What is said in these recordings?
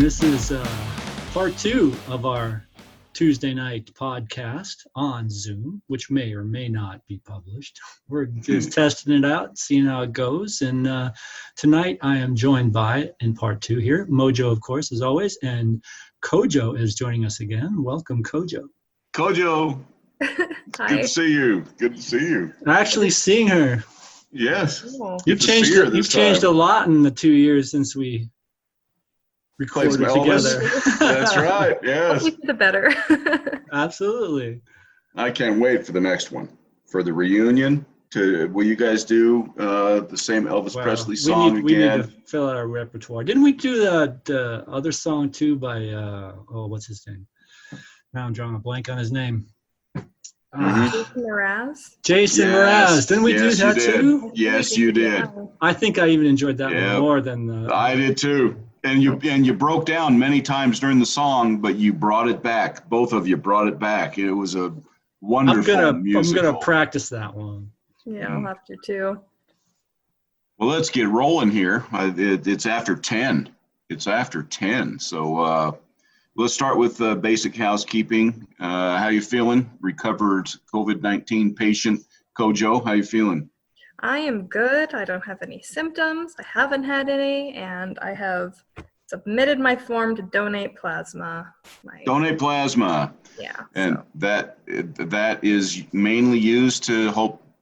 This is part 2 of our Tuesday night podcast on Zoom, which may or may not be published. We're just testing it out, seeing how it goes. And tonight I am joined by, in part 2 here, Mojo, of course, as always, and CoJoe is joining us again. Welcome, CoJoe. CoJoe. Hi. Good to see you. Good to see you. Actually seeing her. Yes. Oh. You've changed a lot in the 2 years since we recorded together. That's right. Yes. Hopefully for the better. Absolutely. I can't wait for the next one, for the reunion. Will you guys do the same Elvis Presley song we again? need to fill out our repertoire. Didn't we do the other song too by what's his name? Now I'm drawing a blank on his name. Jason Mraz. Jason Mraz. Didn't we do that too? Yes, you did. I think I even enjoyed that one more than the. I did too. And you broke down many times during the song, but you brought it back. Both of you brought it back. It was a wonderful musical. I'm gonna practice that one. Yeah, I'll have to too. Well, let's get rolling here. It's after 10. It's after 10. So let's start with basic housekeeping. How you feeling? Recovered COVID-19 patient CoJoe, how you feeling? I am good. I don't have any symptoms. I haven't had any, and I have submitted my form to donate plasma. Donate plasma. Yeah. And that is mainly used to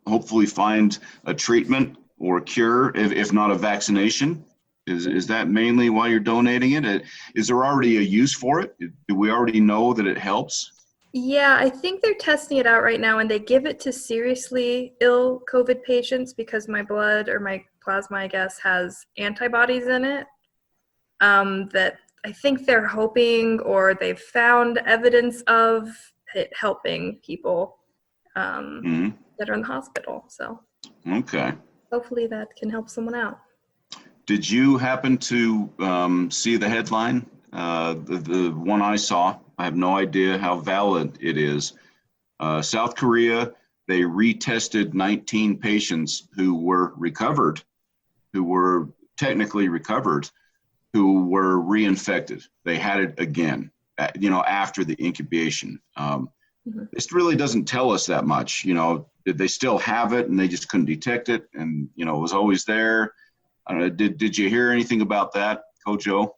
hopefully find a treatment or a cure, if not a vaccination. Is that mainly why you're donating it? Is there already a use for it? Do we already know that it helps? Yeah, I think they're testing it out right now, and they give it to seriously ill COVID patients because my blood or my plasma, I guess, has antibodies in it that I think they're hoping, or they've found evidence of it helping people that are in the hospital. So okay, hopefully that can help someone out. Did you happen to see the headline? The one I saw, I have no idea how valid it is. South Korea, they retested 19 patients who were recovered, who were technically recovered, who were reinfected. They had it again, after the incubation. This really doesn't tell us that much. Did they still have it and they just couldn't detect it, and it was always there? Did you hear anything about that, CoJoe?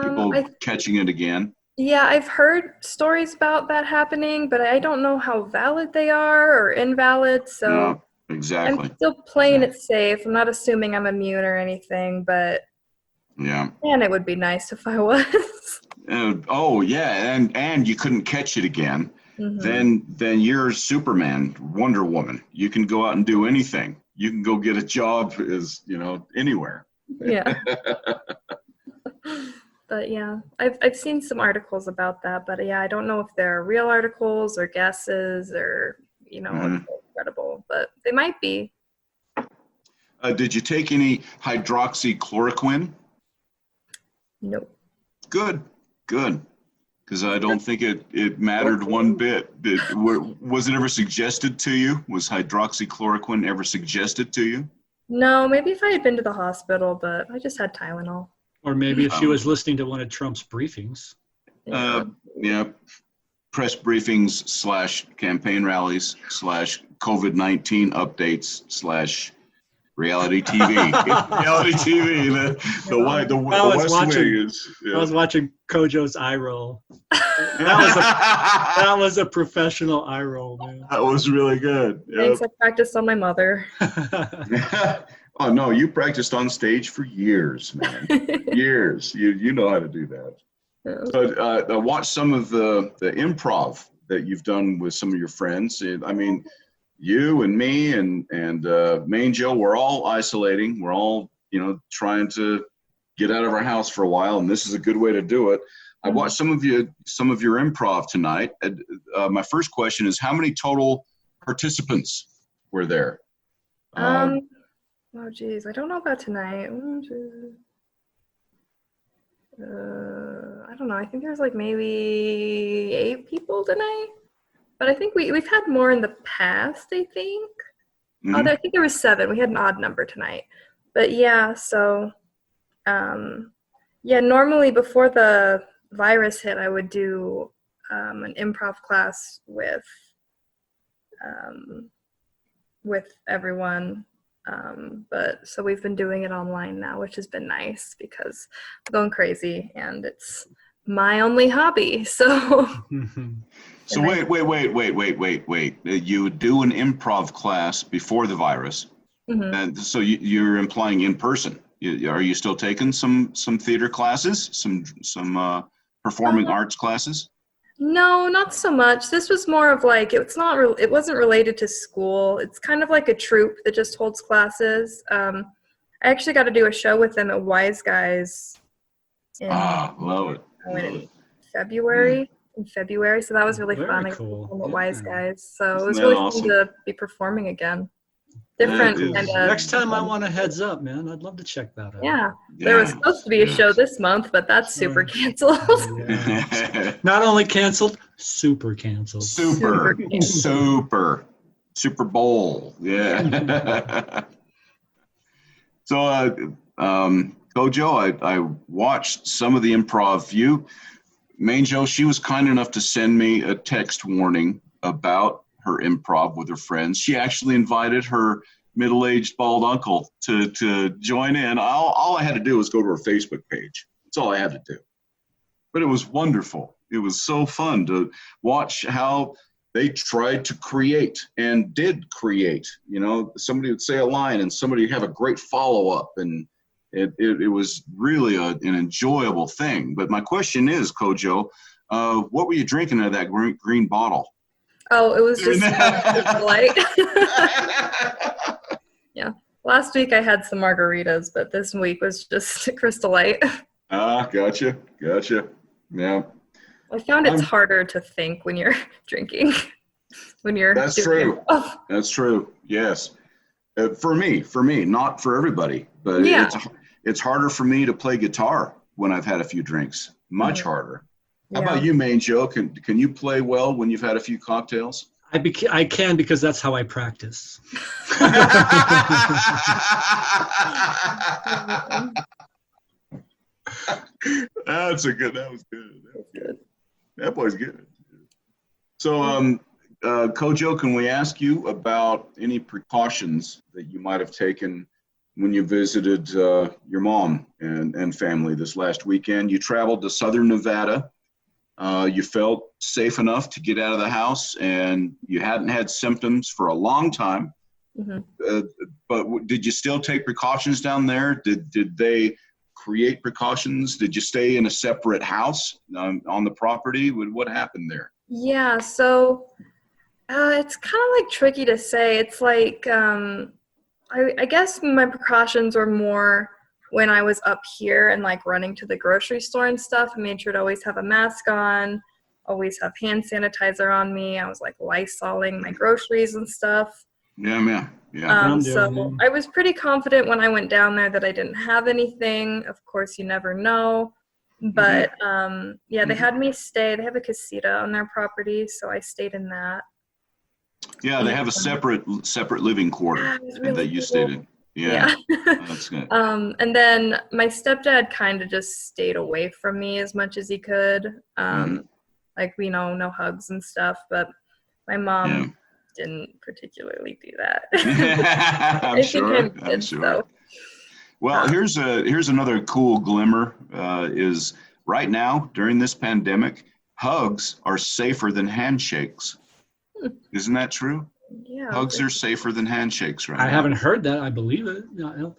People catching it again? Yeah, I've heard stories about that happening, but I don't know how valid they are or invalid. So no, exactly. I'm still playing it safe. I'm not assuming I'm immune or anything, but yeah, man, it would be nice if I was. Oh yeah, and you couldn't catch it again. Then you're Superman, Wonder Woman. You can go out and do anything. You can go get a job anywhere. Yeah. But yeah, I've seen some articles about that, but yeah, I don't know if they're real articles or guesses or incredible, but they might be. Did you take any hydroxychloroquine? Nope. Good. Because I don't think it mattered one bit. Was it ever suggested to you? Was hydroxychloroquine ever suggested to you? No, maybe if I had been to the hospital, but I just had Tylenol. Or maybe if she was listening to one of Trump's briefings. Yeah. Press briefings / campaign rallies / COVID-19 updates / reality TV. Reality TV. The West Wing is. Yeah. I was watching CoJoe's eye roll. That was a professional eye roll, man. That was really good. Yep. Thanks. I practiced on my mother. Oh no, you practiced on stage for years, man. Years. You know how to do that. Yeah. But I watched some of the improv that you've done with some of your friends. I mean, you and me and Main Joe, we're all isolating. We're all trying to get out of our house for a while, and this is a good way to do it. I watched some of your improv tonight. My first question is, how many total participants were there? Oh geez, I don't know about tonight. I don't know. I think there's like maybe 8 people tonight, but I think we've had more in the past. I think. I think there was 7. We had an odd number tonight, but yeah. So, Yeah, normally before the virus hit, I would do an improv class with everyone. But so we've been doing it online now, which has been nice because I'm going crazy and it's my only hobby. So So wait. You would do an improv class before the virus, Mhm. and so you're implying in person. Are you still taking some theater classes, some performing arts classes? No, not so much. This was more of like it wasn't related to school. It's kind of like a troupe that just holds classes. I actually got to do a show with them at Wise Guys in Love it. in February. In February, so that was really Very fun. I got to cool. perform at Wise Yeah. Guys, so it Isn't was that really awesome? fun to be performing again. That Different is- kind of. Next time I want a heads up, man. I'd love to check that out. Yeah, there was supposed to be a show this month, but that's super canceled. Yeah. Not only canceled, super canceled. Super canceled. Super Bowl. Yeah. So, CoJoe, I watched some of the improv. Main Joe, she was kind enough to send me a text warning about her improv with her friends. She actually invited her middle-aged bald uncle to join in. All I had to do was go to her Facebook page. That's all I had to do. But it was wonderful. It was so fun to watch how they tried to create and did create. You know, somebody would say a line and somebody would have a great follow-up, and it was really an enjoyable thing. But my question is, CoJoe, what were you drinking out of that green bottle? Oh, it was just Crystal Light. Yeah. Last week I had some margaritas, but this week was just Crystal Light. Gotcha. Yeah. I found it's harder to think when you're drinking. When you're That's doing true. That's true. Yes. For me, not for everybody, but Yeah. it's harder for me to play guitar when I've had a few drinks. Much harder. How Yeah. about you, Main Joe? Can you play well when you've had a few cocktails? I can because that's how I practice. That was good. That boy's good. So, CoJoe, can we ask you about any precautions that you might have taken when you visited your mom and family this last weekend? You traveled to Southern Nevada. You felt safe enough to get out of the house, and you hadn't had symptoms for a long time. Mm-hmm. But did you still take precautions down there? Did they create precautions? Did you stay in a separate house on the property? What happened there? Yeah, so it's kind of like tricky to say. It's like I guess my precautions were more when I was up here and like running to the grocery store and stuff. I made sure to always have a mask on, always have hand sanitizer on me. I was like Lysoling my groceries and stuff. Yeah. So I was pretty confident when I went down there that I didn't have anything. Of course, you never know. But they had me stay. They have a casita on their property, so I stayed in that. Yeah, they have a separate living quarter that you stayed in. Yeah. That's good. And then my stepdad kind of just stayed away from me as much as he could. Like, no hugs and stuff, but my mom didn't particularly do that. I'm sure. So. Well, here's another cool glimmer is right now during this pandemic, hugs are safer than handshakes. Isn't that true? Yeah. Hugs are safer than handshakes right now. I haven't heard that. I believe it.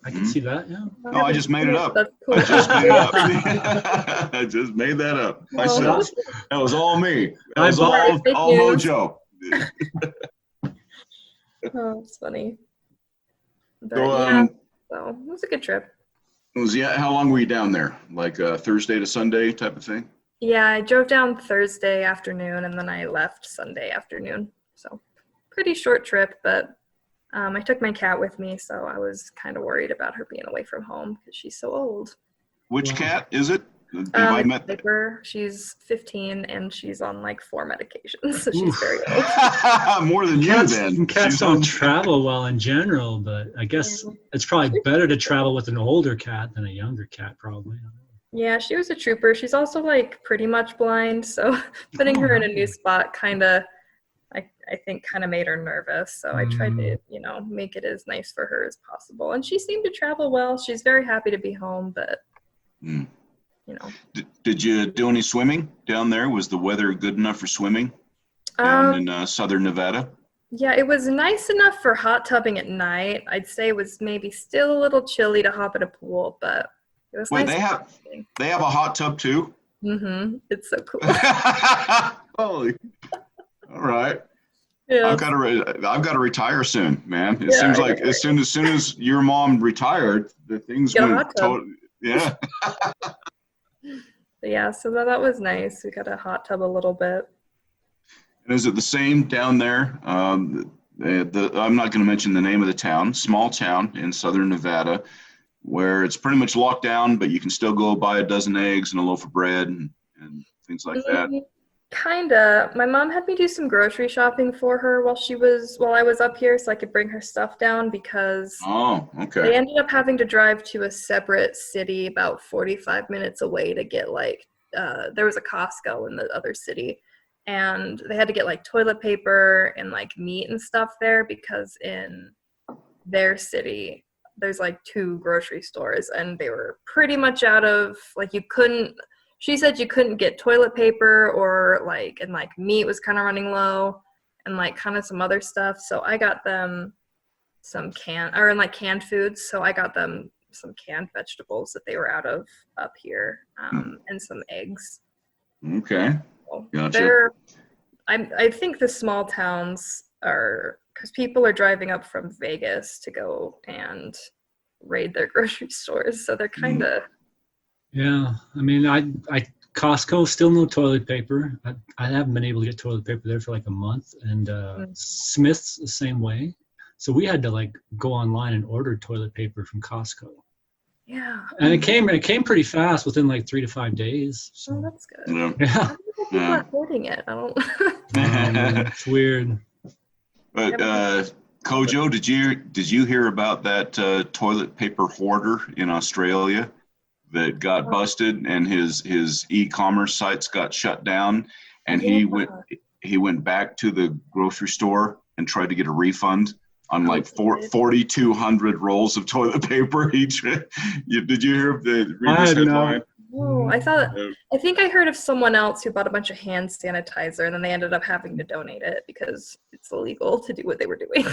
I can see that. Yeah. No, I just made it up. That's cool. I just made it up. I just made that up myself. That was all me. That was all Mojo. Oh, it's funny. But so it was a good trip. How long were you down there? Like Thursday to Sunday type of thing? Yeah, I drove down Thursday afternoon and then I left Sunday afternoon. So pretty short trip, but I took my cat with me, so I was kind of worried about her being away from home because she's so old. Which cat is it? I met Piper. She's 15 and she's on like 4 medications, so she's very old. More than you then. Cats don't travel well in general, but I guess it's probably better to travel with an older cat than a younger cat, probably. Yeah, she was a trooper. She's also like pretty much blind, so putting her in a new spot I think kind of made her nervous. So I tried to, make it as nice for her as possible. And she seemed to travel well. She's very happy to be home, but Mm. you know. Did you do any swimming down there? Was the weather good enough for swimming down in southern Nevada? Yeah, it was nice enough for hot tubbing at night. I'd say it was maybe still a little chilly to hop in a pool, but it was Wait, nice. they have a hot tub too? It's so cool. Holy! All right. Yeah. I've got to retire soon, man. It Yeah, seems I like know, as soon as your mom retired, the things Get a went hot tub. yeah. But yeah, so that was nice. We got a hot tub a little bit. And is it the same down there? I'm not going to mention the name of the town, small town in southern Nevada, where it's pretty much locked down, but you can still go buy a dozen eggs and a loaf of bread and things like that. Kinda. My mom had me do some grocery shopping for her while I was up here so I could bring her stuff down because Oh, okay. they ended up having to drive to a separate city about 45 minutes away to get there was a Costco in the other city, and they had to get like toilet paper and like meat and stuff there because in their city there's like 2 grocery stores and they were pretty much out of she said you couldn't get toilet paper or meat was kind of running low and like kind of some other stuff. So I got them some canned foods. So I got them some canned vegetables that they were out of up here, and some eggs. Okay. So Gotcha. I think the small towns are, because people are driving up from Vegas to go and raid their grocery stores. So they're kind of, Yeah, I mean, Costco still no toilet paper. I haven't been able to get toilet paper there for like a month, and Smith's the same way. So we had to like go online and order toilet paper from Costco. yeah. And it came pretty fast within like 3 to 5 days. So Oh, that's good. Yeah. yeah, I don't know if people are hoarding it. I don't. it's weird. But CoJoe, did you hear about that toilet paper hoarder in Australia that got busted and his e-commerce sites got shut down, and he went back to the grocery store and tried to get a refund on like 4,200 rolls of toilet paper each. Did you read this headline? No, I think I heard of someone else who bought a bunch of hand sanitizer and then they ended up having to donate it because it's illegal to do what they were doing.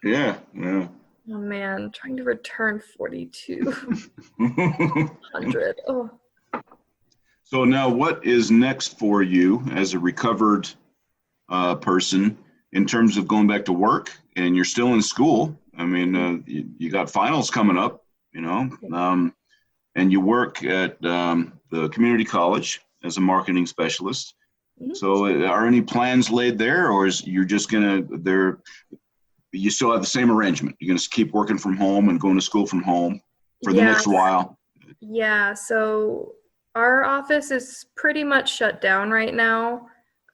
Yeah. Oh man, trying to return 4,200. Oh. So now what is next for you as a recovered person in terms of going back to work? And you're still in school. I mean, you got finals coming up, and you work at the community college as a marketing specialist. Mm-hmm. So are any plans laid there, or is you're just you still have the same arrangement? You're going to keep working from home and going to school from home for the next while? Yeah, so our office is pretty much shut down right now.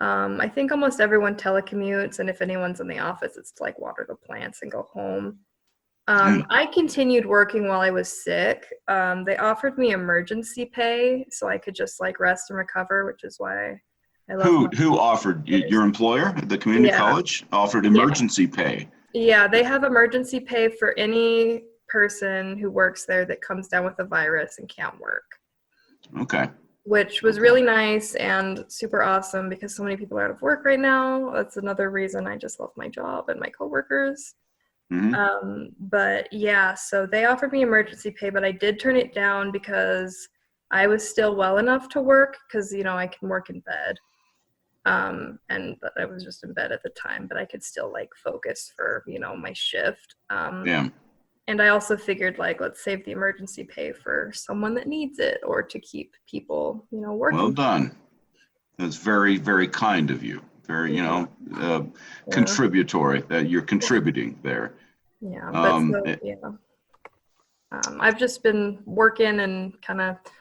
I think almost everyone telecommutes, and if anyone's in the office, it's to like water the plants and go home. I continued working while I was sick. They offered me emergency pay so I could just like rest and recover, which is why I love Who offered? Your employer, the community college, offered emergency pay? Yeah, they have emergency pay for any person who works there that comes down with a virus and can't work. Okay. Which was really nice and super awesome because so many people are out of work right now. That's another reason I just love my job and my coworkers. Mm-hmm. But yeah, so they offered me emergency pay, but I did turn it down because I was still well enough to work because, I can work in bed. And I was just in bed at the time, but I could still like focus for, my shift. And I also figured let's save the emergency pay for someone that needs it or to keep people, working. Well done. That's very, very kind of you. Very, contributory that you're contributing there. Yeah. I've just been working and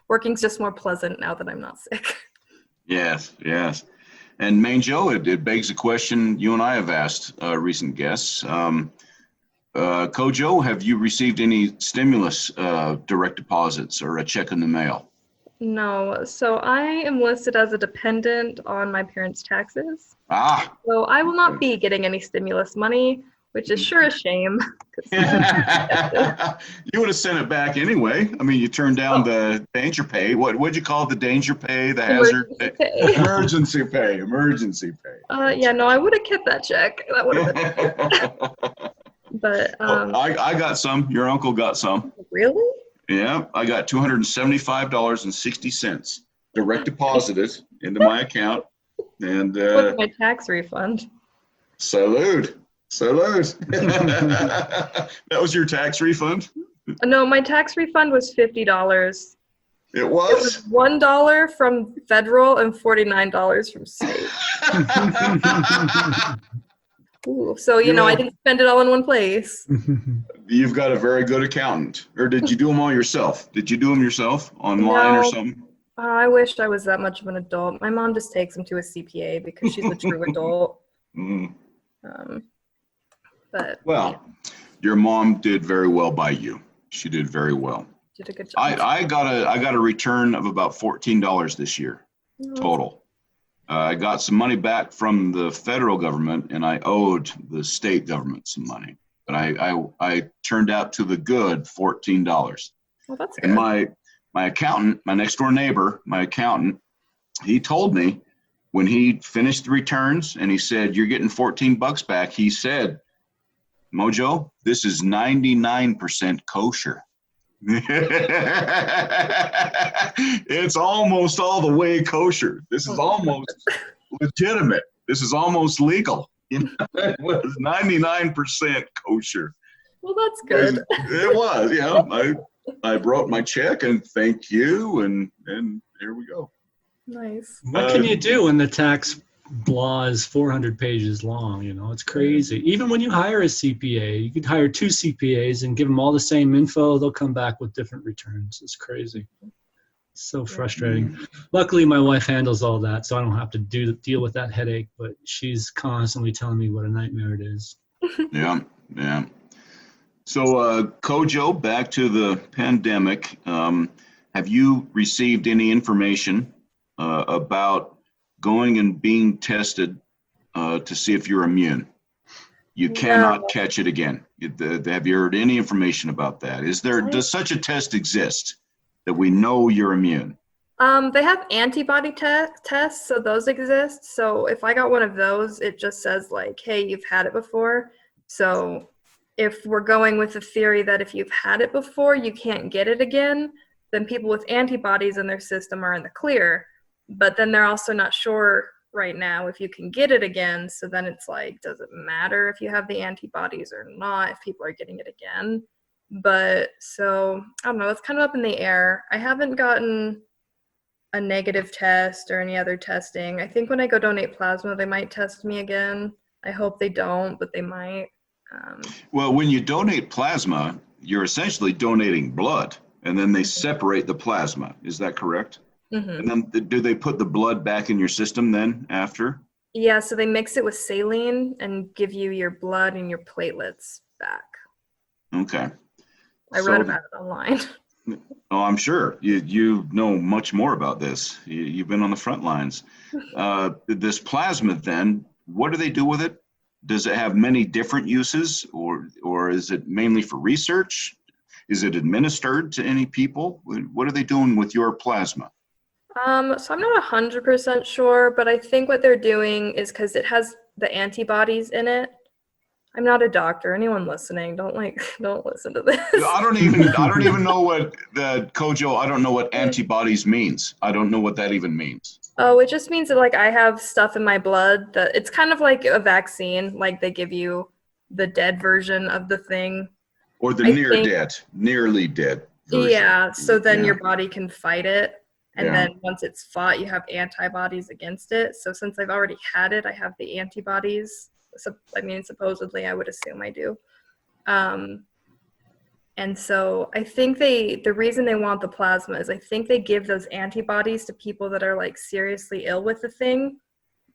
working's just more pleasant now that I'm not sick. Yes. And Main Joe, it begs a question you and I have asked recent guests. CoJoe, have you received any stimulus direct deposits or a check in the mail? No, so I am listed as a dependent on my parents' taxes. Ah. So I will not be getting any stimulus money, which is sure a shame. 'Cause You would have sent it back anyway. I mean, you turned down the danger pay. What'd you call it? The danger pay, the hazard emergency pay? pay. Emergency pay, emergency pay. Yeah, no, I would have kept that check. That would have been. But I got some. Your uncle got some. really? Yeah, I got $275.60 direct deposited into my account. And What's my tax refund? salute. That was your tax refund? No, my tax refund was $50. It It was was? $1 from federal and $49 from state. Ooh, so I didn't spend it all in one place. You've got a very good accountant. Or did you do them all yourself? Did you do them yourself online or No. something? I wish I was that much of an adult. My mom just takes them to a CPA because she's a true adult. Mm. But Well, your mom did very well by you. She did very well. did a good job. I got a return of about $14 this year total. I got some money back from the federal government, and I owed the state government some money. But I turned out to the good $14. Well, that's good. And my accountant, my next door neighbor, my accountant, he told me when he finished the returns and he said, "You're getting $14 back." He said, "Mojo, this is 99% kosher." It's almost all the way kosher. This is almost legitimate. This is almost legal. It was 99% kosher. Well, that's good. It was, I wrote my check and thank you, and here we go. Nice. What can you do when the tax law is 400 pages long? It's crazy. Even when you hire a CPA, you could hire 2 CPAs and give them all the same info. They'll come back with different returns. It's crazy. So frustrating. Luckily, my wife handles all that, so I don't have to deal with that headache, but she's constantly telling me what a nightmare it is. Yeah. So, CoJoe, back to the pandemic. Have you received any information about going and being tested to see if you're immune? You cannot catch it again. Have you heard any information about that? Does such a test exist that we know you're immune? They have antibody tests, so those exist. So if I got one of those, it just says like, hey, you've had it before. So if we're going with the theory that if you've had it before, you can't get it again, then people with antibodies in their system are in the clear. But then they're also not sure right now if you can get it again. So then it's like, does it matter if you have the antibodies or not, if people are getting it again? But so, I don't know, it's kind of up in the air. I haven't gotten a negative test or any other testing. I think when I go donate plasma, they might test me again. I hope they don't, but they might. Well, when you donate plasma, you're essentially donating blood, and then they separate the plasma. Is that correct? Mm-hmm. And then do they put the blood back in your system then after? Yeah, so they mix it with saline and give you your blood and your platelets back. Okay. I read about it online. Oh, I'm sure you know much more about this. You've been on the front lines. This plasma then, what do they do with it? Does it have many different uses, or is it mainly for research? Is it administered to any people? What are they doing with your plasma? So I'm not 100% sure, but I think what they're doing is because it has the antibodies in it. I'm not a doctor. Anyone listening, don't listen to this. I don't even know what CoJoe. I don't know what antibodies means. I don't know what that even means. Oh, it just means that like I have stuff in my blood that it's kind of like a vaccine. Like they give you the dead version of the thing. Or the nearly dead version. Yeah, so then your body can fight it. And then once it's fought, you have antibodies against it. So since I've already had it, I have the antibodies. So, I mean, supposedly I would assume I do. And so I think the reason they want the plasma is I think they give those antibodies to people that are like seriously ill with the thing,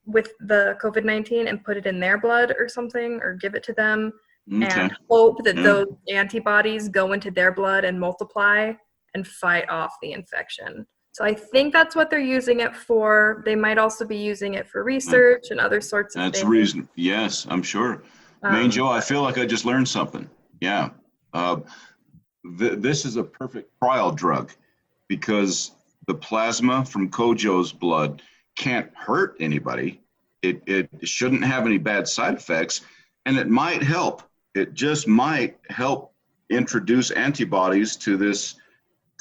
with the COVID-19, and put it in their blood or something, or give it to them and hope that those antibodies go into their blood and multiply and fight off the infection. So I think that's what they're using it for. They might also be using it for research and other sorts of That's things. the reason. Yes, I'm sure. Joe, I feel like I just learned something. Yeah. This is a perfect trial drug because the plasma from CoJoe's blood can't hurt anybody. It shouldn't have any bad side effects, and it might help. It just might help introduce antibodies to this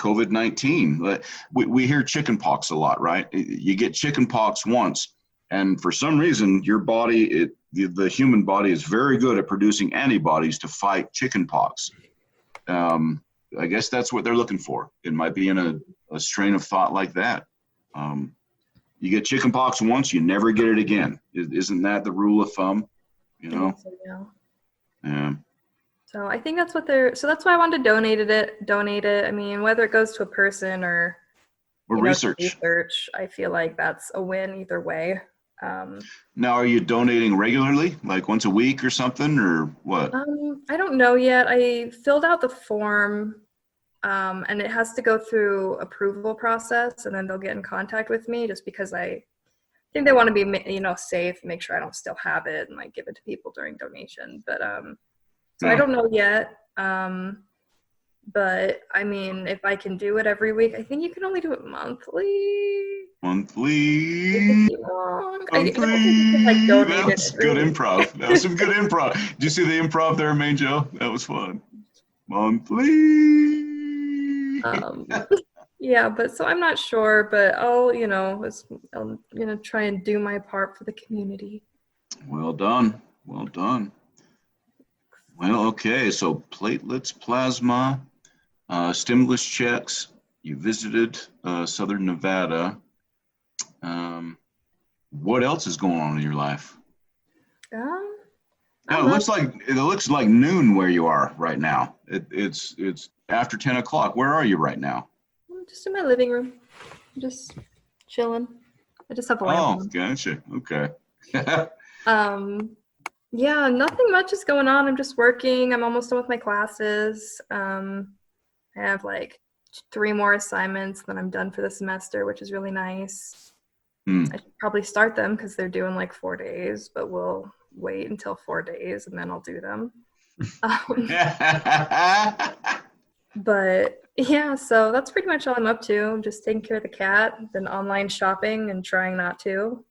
COVID-19. We hear chickenpox a lot, right? You get chickenpox once, and for some reason, your body, the human body is very good at producing antibodies to fight chickenpox. I guess that's what they're looking for. It might be in a strain of thought like that. You get chickenpox once, you never get it again. Isn't that the rule of thumb? You know? Yeah. So I think that's what so that's why I wanted to donate it. I mean, whether it goes to a person or research, I feel like that's a win either way. Now, are you donating regularly, like once a week or something, or what? I don't know yet. I filled out the form, and it has to go through approval process, and then they'll get in contact with me just because I think they want to be, safe, make sure I don't still have it and like give it to people during donation. But so I don't know yet. But I mean, if I can do it every week, I think you can only do it monthly. Monthly. I don't think you can, like, donate That's good improv. That was some good improv. Did you see the improv there, Joe? That was fun. Monthly. Yeah, but so I'm not sure, but I'll try and do my part for the community. Well done. Well done. Well, okay, so platelets, plasma, stimulus checks. You visited Southern Nevada. What else is going on in your life? It looks like noon where you are right now. It's after 10 o'clock. Where are you right now? I'm just in my living room. I'm just chilling. I just have a lamp on. Oh, gotcha. Okay. Yeah, nothing much is going on. I'm just working. I'm almost done with my classes. I have like 3 more assignments, then I'm done for the semester, which is really nice. I should probably start them because they're due in like 4 days, but we'll wait until 4 days and then I'll do them. But yeah, so that's pretty much all I'm up to. I'm just taking care of the cat, been online shopping and trying not to.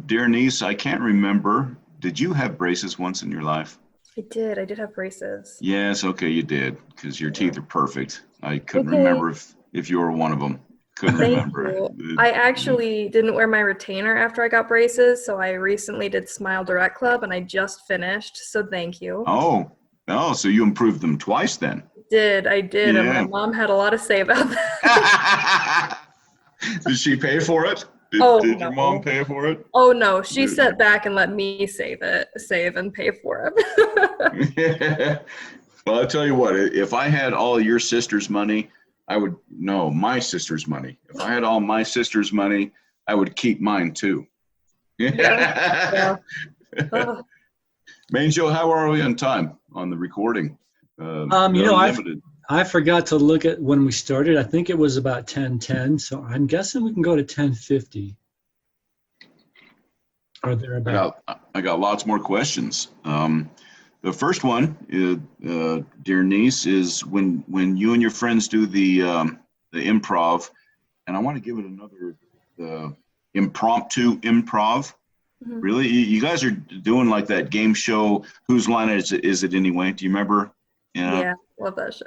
Dear niece, I can't remember. Did you have braces once in your life? I did have braces. Yes, okay, you did, because your teeth are perfect. I couldn't remember if you were one of them. Couldn't remember. I actually didn't wear my retainer after I got braces, so I recently did Smile Direct Club, and I just finished, so thank you. Oh, so you improved them twice then? I did, yeah. And my mom had a lot to say about that. Did she pay for it? Did your mom pay for it? Oh, no. She sat back and let me save and pay for it. Yeah. Well, I'll tell you what. If I had all your sister's money, my sister's money. If I had all my sister's money, I would keep mine too. Yeah. Joe, how are we on time on the recording? I forgot to look at when we started. I think it was about 10:10, so I'm guessing we can go to 10:50 or thereabout. I got lots more questions. The first one, dear niece, is when you and your friends do the improv, and I want to give it another impromptu improv. Mm-hmm. Really, you guys are doing like that game show. Whose line is it anyway? Do you remember? Yeah, love that show.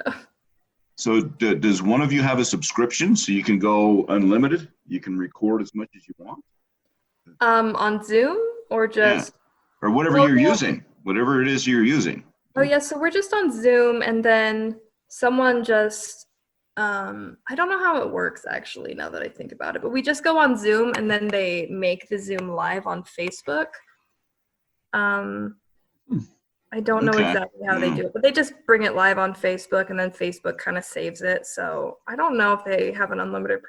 So does one of you have a subscription so you can go unlimited? You can record as much as you want? On Zoom or just? Yeah. Or whatever you're using, whatever it is you're using. Oh, yeah. So we're just on Zoom, and then someone just, I don't know how it works actually now that I think about it, but we just go on Zoom and then they make the Zoom live on Facebook. I don't know exactly how they do it, but they just bring it live on Facebook and then Facebook kind of saves it. So I don't know if they have an unlimited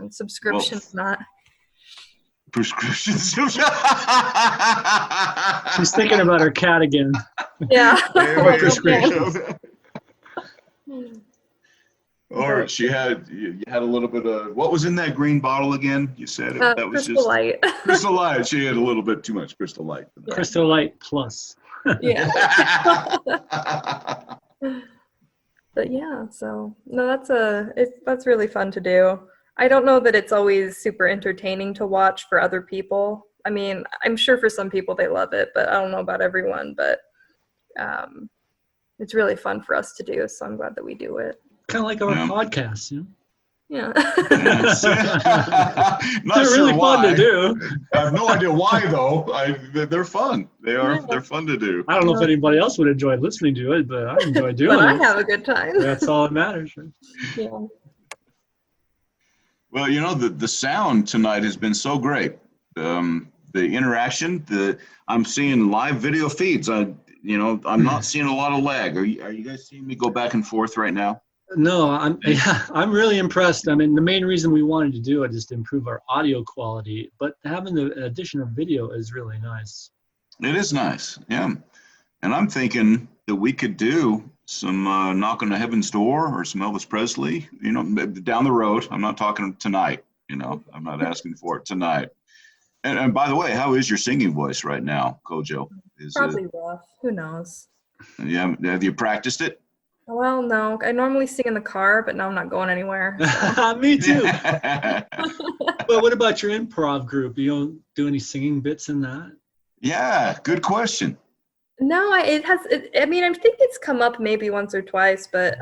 subscription, not. Prescriptions. She's thinking about her cat again. Yeah. Or you had a little bit of, what was in that green bottle again? You said it, that was Crystal just Light. Crystal Light. She had a little bit too much Crystal Light. Yeah. Crystal Light Plus. Yeah. But yeah, so no, that's really fun to do. I don't know that it's always super entertaining to watch for other people. I mean, I'm sure for some people they love it, but I don't know about everyone. But it's really fun for us to do, so I'm glad that we do it. Kind of like our podcast, you know? Yeah. Yes. Not They're sure really why. fun to do. I have no idea why though. They're fun. They're fun to do. I don't know if anybody else would enjoy listening to it, but I enjoy doing But I it. have a good time. That's all that matters. Right? Yeah. Well, the sound tonight has been so great. The interaction, I'm seeing live video feeds. I'm not seeing a lot of lag. Are you guys seeing me go back and forth right now? No, I'm really impressed. I mean, the main reason we wanted to do it is to improve our audio quality, but having the addition of video is really nice. It is nice, yeah. And I'm thinking that we could do some Knock on the Heaven's Door or some Elvis Presley, down the road. I'm not talking tonight, I'm not asking for it tonight. And by the way, how is your singing voice right now, CoJoe? Probably rough. Who knows? Yeah, have you practiced it? Well, no. I normally sing in the car, but now I'm not going anywhere. So. Me too. But what about your improv group? You don't do any singing bits in that? Yeah, good question. No, I think it's come up maybe once or twice, but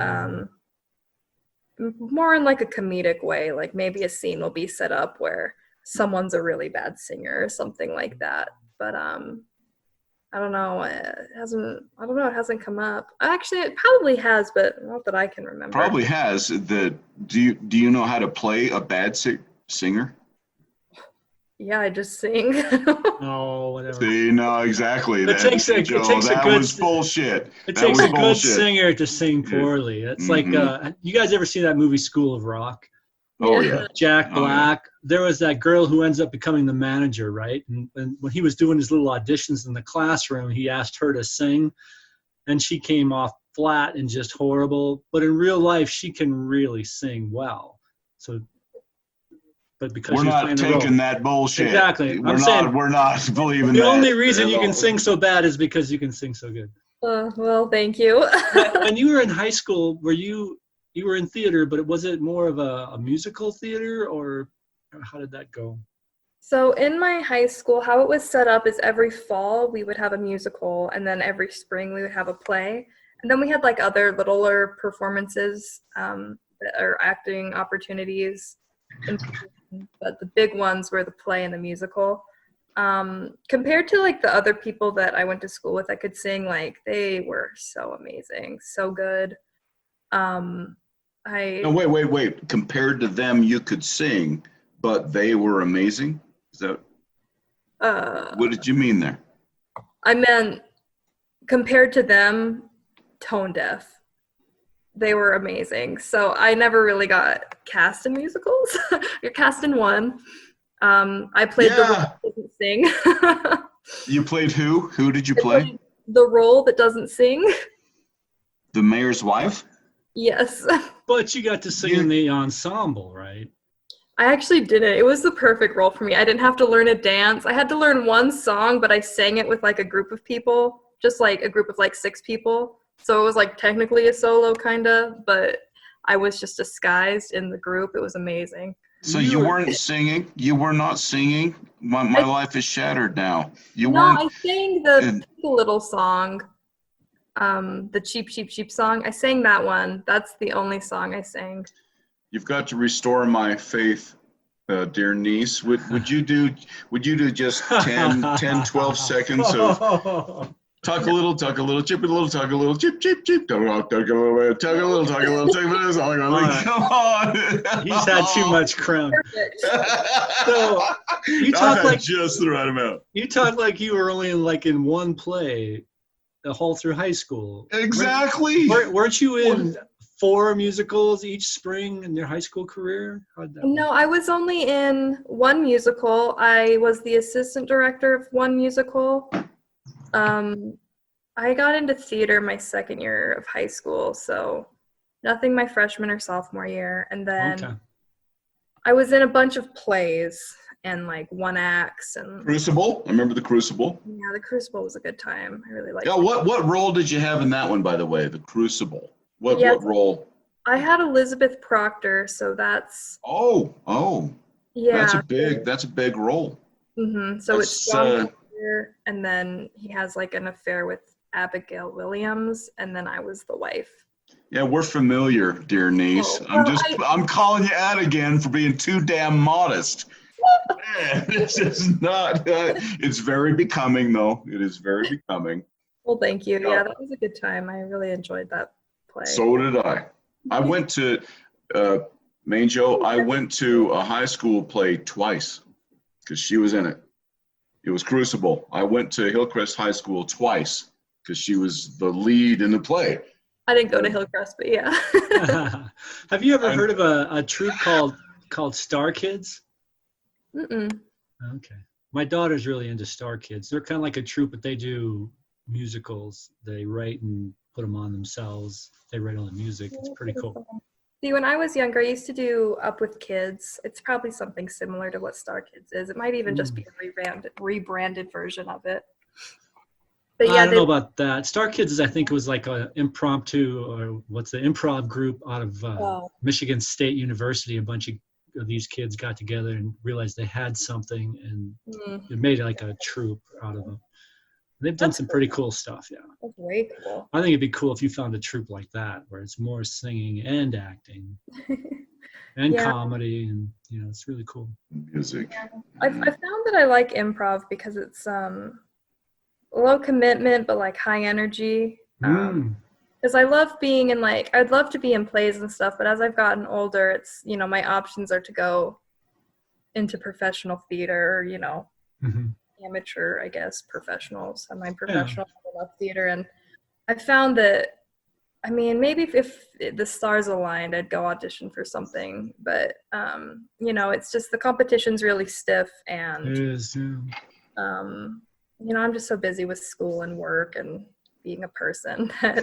more in like a comedic way. Like maybe a scene will be set up where someone's a really bad singer or something like that. But I don't know. It hasn't come up. Actually, it probably has, but not that I can remember. Probably has. Do you know how to play a bad singer? Yeah, I just sing. Oh, whatever. See, no, exactly. It takes a was bullshit. It takes a good singer to sing poorly. It's like, you guys ever see that movie School of Rock? Oh, yeah. Jack Black. Yeah. There was that girl who ends up becoming the manager, right? And when he was doing his little auditions in the classroom, he asked her to sing, and she came off flat and just horrible. But in real life, she can really sing well. So, but because we're not taking that bullshit. Exactly. We're not believing that. The only reason you can sing so bad is because you can sing so good. Well, thank you. When you were in high school, you were in theater, but was it more of a musical theater, or how did that go? So in my high school, how it was set up is every fall we would have a musical, and then every spring we would have a play. And then we had like other littler performances or acting opportunities. But the big ones were the play and the musical. Compared to like the other people that I went to school with that could sing, like they were so amazing, so good. No, wait. Compared to them, you could sing, but they were amazing? Is that what did you mean there? I meant compared to them, tone deaf. They were amazing. So I never really got cast in musicals. You're cast in one. I played the role that doesn't sing. You played who? Who did you play? The role that doesn't sing. The mayor's wife? Yes. But you got to sing in the ensemble, right? I actually didn't. It was the perfect role for me. I didn't have to learn a dance. I had to learn one song, but I sang it with like a group of people, just like a group of like 6 people. So it was like technically a solo kind of, but I was just disguised in the group. It was amazing. So you weren't singing? You were not singing? My life is shattered now. I sang the Little song. The Cheap, Cheap, Cheap song. I sang that one. That's the only song I sang. You've got to restore my faith, dear niece. Would you do just 10, 12 seconds of talk a little, chip a little, talk a little, chip, chip, chip, talk a little, talk a little, talk a little, talk a little, talk a little. Come on. He's had too much crown. So you talk like just the right amount. You talk like you were only in one play the whole through high school. Exactly. Weren't you in 4 musicals each spring in your high school career? No, I was only in 1 musical. I was the assistant director of 1 musical. I got into theater my second year of high school, so Nothing my freshman or sophomore year. And then Okay. I was in a bunch of plays and like one acts and Crucible. I remember the Crucible. yeah, the Crucible was a good time. I really liked Yeah. it. What role did you have in that one, by the way? The Crucible. What Yeah, role? I had Elizabeth Proctor, so that's Oh. yeah. That's a big role. So it's That's John Proctor, and then he has like an affair with Abigail Williams, and then I was the wife. yeah, we're familiar, dear niece. Oh, well, I'm calling you out again for being too damn modest. Man, this is not. It's very becoming, though. It is very becoming. Well, thank you. Yeah. Yeah, that was a good time. I really enjoyed that play. So did I. I went to Joe. I went to a high school play twice because she was in it. It was Crucible. I went to Hillcrest High School twice because she was the lead in the play. I didn't go to Hillcrest, but yeah. Have you ever heard of a troupe called Star Kids? Mm-mm. Okay. My daughter's really into Star Kids. They're kind of like a troupe, but they do musicals. They write and put them on themselves. They write all the music. It's pretty cool. See, when I was younger, I used to do Up with Kids. It's probably something similar to what Star Kids is. It might even just be a rebranded version of it. But yeah, I don't know about that. Star Kids is, I think it was like an impromptu, or what's the improv group out of Michigan State University. A bunch of these kids got together and realized they had something, and it made like a troupe out of them. They've done some pretty cool stuff, yeah. That's way cool. I think it'd be cool if you found a troupe like that, where it's more singing and acting and comedy, and it's really cool. Music. I found that I like improv because it's low commitment but like high energy. Because I love being in I'd love to be in plays and stuff, but as I've gotten older, it's my options are to go into professional theater, or amateur, I guess, professional, semi-professional theater. And I found that, maybe if the stars aligned, I'd go audition for something, but it's just the competition's really stiff, and It is, I'm just so busy with school and work and being a person that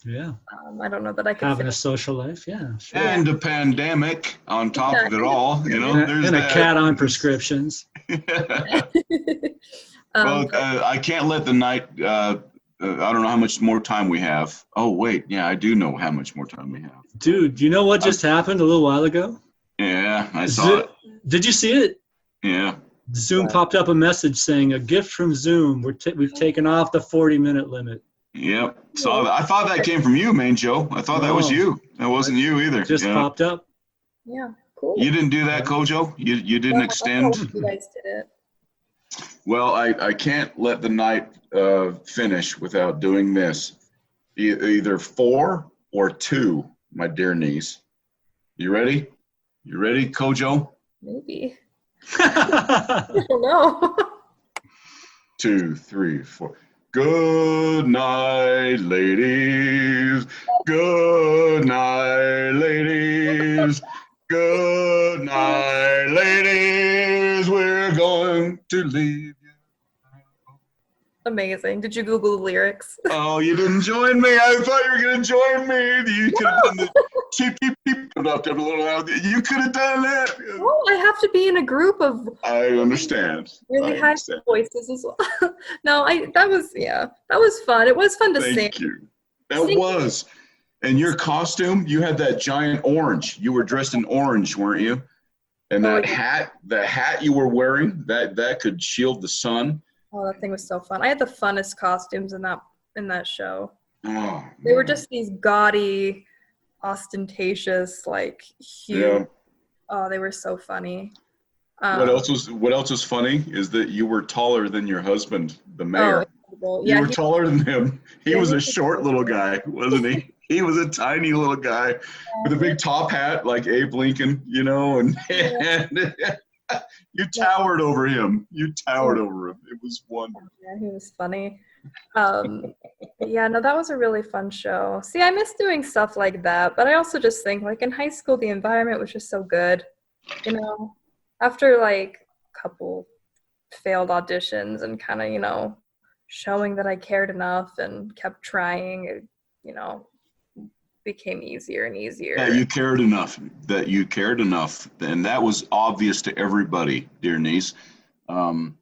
yeah. I don't know that I could having a social life, yeah, sure. And a pandemic on top of it all, there's and a cat on prescriptions. Well, I can't let the night. I don't know how much more time we have. Oh wait, yeah, I do know how much more time we have. Dude, you know what just happened a little while ago? Yeah, I saw it. Did you see it? Yeah. Zoom popped up a message saying, "A gift from Zoom. We've taken off the 40-minute limit." Yep. So I thought that came from you, Joe. I thought that was you. That wasn't you either. Just popped up. Yeah, cool. You didn't do that, CoJoe? You didn't extend? You guys did it. Well, I can't let the night finish without doing this. Either 4 or 2, my dear niece. You ready? You ready, CoJoe? Maybe. I don't know. 2, 3, 4. Good night, ladies. Good night, ladies. Good night, ladies. We're going to leave you. Amazing. Did you Google the lyrics? Oh, you didn't join me. I thought you were going to join me. You could have done the cheep, cheep, cheep. You could have done that. Oh, I have to be in a group of I understand. really high voices as well. No, that was fun. It was fun to sing. Thank you. That was. And your costume, you had that giant orange. You were dressed in orange, weren't you? And that hat you were wearing, that could shield the sun. Oh, that thing was so fun. I had the funnest costumes in that show. Oh, they were just these gaudy, ostentatious, huge. Yeah. Oh, they were so funny. What else was funny is that you were taller than your husband, the mayor. You were taller than him. He was a short little guy, wasn't he? He was a tiny little guy with a big top hat like Abe Lincoln, and you towered over him. You towered over him. It was wonderful. Yeah, he was funny. Yeah, no, that was a really fun show. See, I miss doing stuff like that, but I also just think in high school, the environment was just so good. After a couple failed auditions and kind of, showing that I cared enough and kept trying, became easier and easier. That you cared enough. And that was obvious to everybody, dear niece. And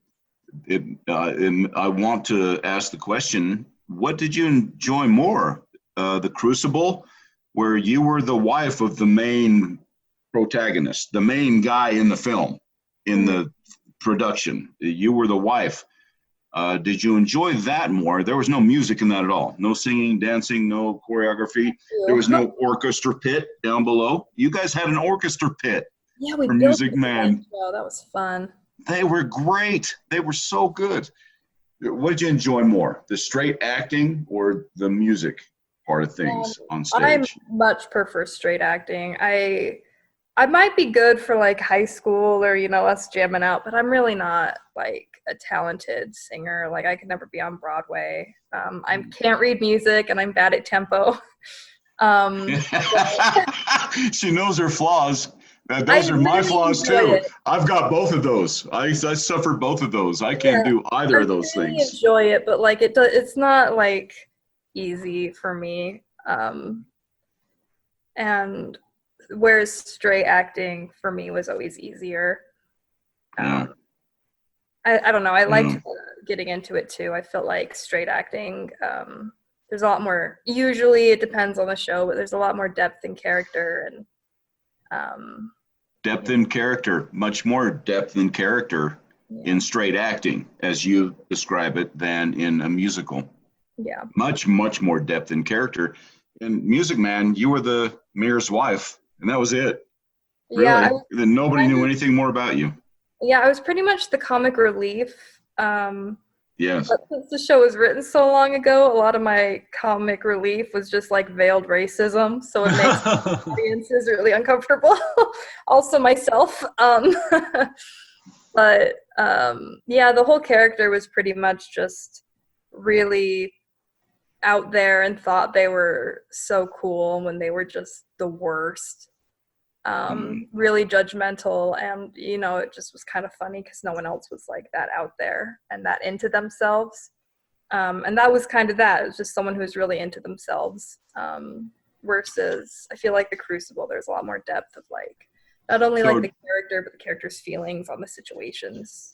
I want to ask the question, what did you enjoy more? The Crucible, where you were the wife of the main protagonist, the main guy in the film, in the production. You were the wife. Did you enjoy that more? There was no music in that at all. No singing, dancing, no choreography. There was no orchestra pit down below. You guys had an orchestra pit. Yeah, we for built Music it. Man. Oh, that was fun. They were great. They were so good. What did you enjoy more, the straight acting or the music part of things on I stage? much prefer straight acting. I might be good for like high school or, you know, us jamming out, but I'm really not like a talented singer. Like I could never be on Broadway. I can't read music and I'm bad at tempo. She knows her flaws. Those are my flaws too. I've got both of those. I suffered both of those. I can't do either of those things. I enjoy it, but like it's not like easy for me. And whereas straight acting for me was always easier. I don't know. I liked getting into it too. I felt like straight acting, there's a lot more, usually it depends on the show, but there's a lot more depth in character and depth in character, much more depth in character in straight acting, as you describe it, than in a musical. Yeah. Much, much more depth in character. In Music Man, you were the mayor's wife, and that was it. Really. Yeah, Then nobody knew anything more about you. Yeah, I was pretty much the comic relief. Yes. But since the show was written so long ago, a lot of my comic relief was just like veiled racism, so it makes audiences really uncomfortable. Also myself. But yeah, the whole character was pretty much just really out there and thought they were so cool when they were just the worst. Really judgmental, and you know, it just was kind of funny because no one else was like that out there and that into themselves. And that was kind of that. It was just someone who was really into themselves. Versus, I feel like the Crucible, there's a lot more depth of like not only like the character, but the character's feelings on the situations.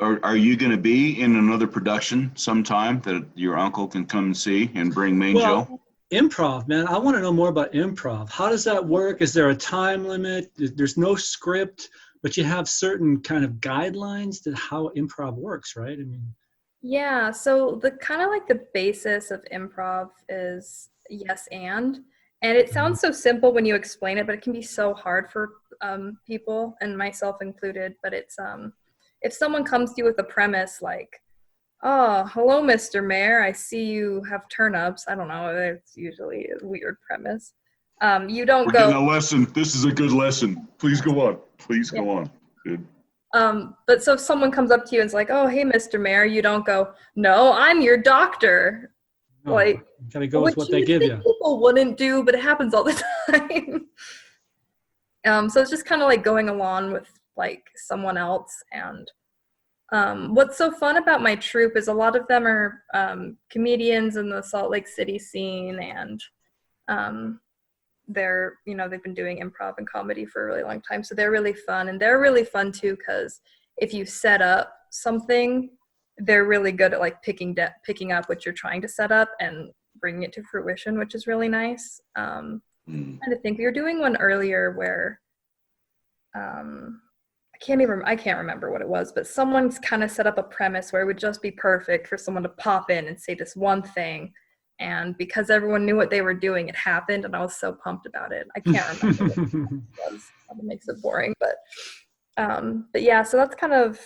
Are you going to be in another production sometime that your uncle can come and see and bring Main Joe? Improv, man. I want to know more about improv. How does that work? Is there a time limit? There's no script, but you have certain kind of guidelines to how improv works, right? I mean, yeah. So the kind of like the basis of improv is yes and it sounds so simple when you explain it, but it can be so hard for people, and myself included. But it's if someone comes to you with a premise like, oh, hello, Mr. Mayor, I see you have turnips. I don't know. It's usually a weird premise. You don't We're go. getting a lesson. This is a good lesson. Please go on. Please go on. Good. But so if someone comes up to you and is like, oh, hey, Mr. Mayor, you don't go, no, I'm your doctor. no, Like, you gotta go with what they give you. People wouldn't do, but it happens all the time. So it's just kind of like going along with like someone else. And what's so fun about my troupe is a lot of them are comedians in the Salt Lake City scene, and they're, you know, they've been doing improv and comedy for a really long time, so they're really fun. And they're really fun too, because if you set up something, they're really good at like picking up what you're trying to set up and bringing it to fruition, which is really nice. I think we were doing one earlier where I can't remember what it was, but someone's kind of set up a premise where it would just be perfect for someone to pop in and say this one thing. And because everyone knew what they were doing, it happened, and I was so pumped about it. I can't remember what it was. That makes it boring, but yeah, so that's kind of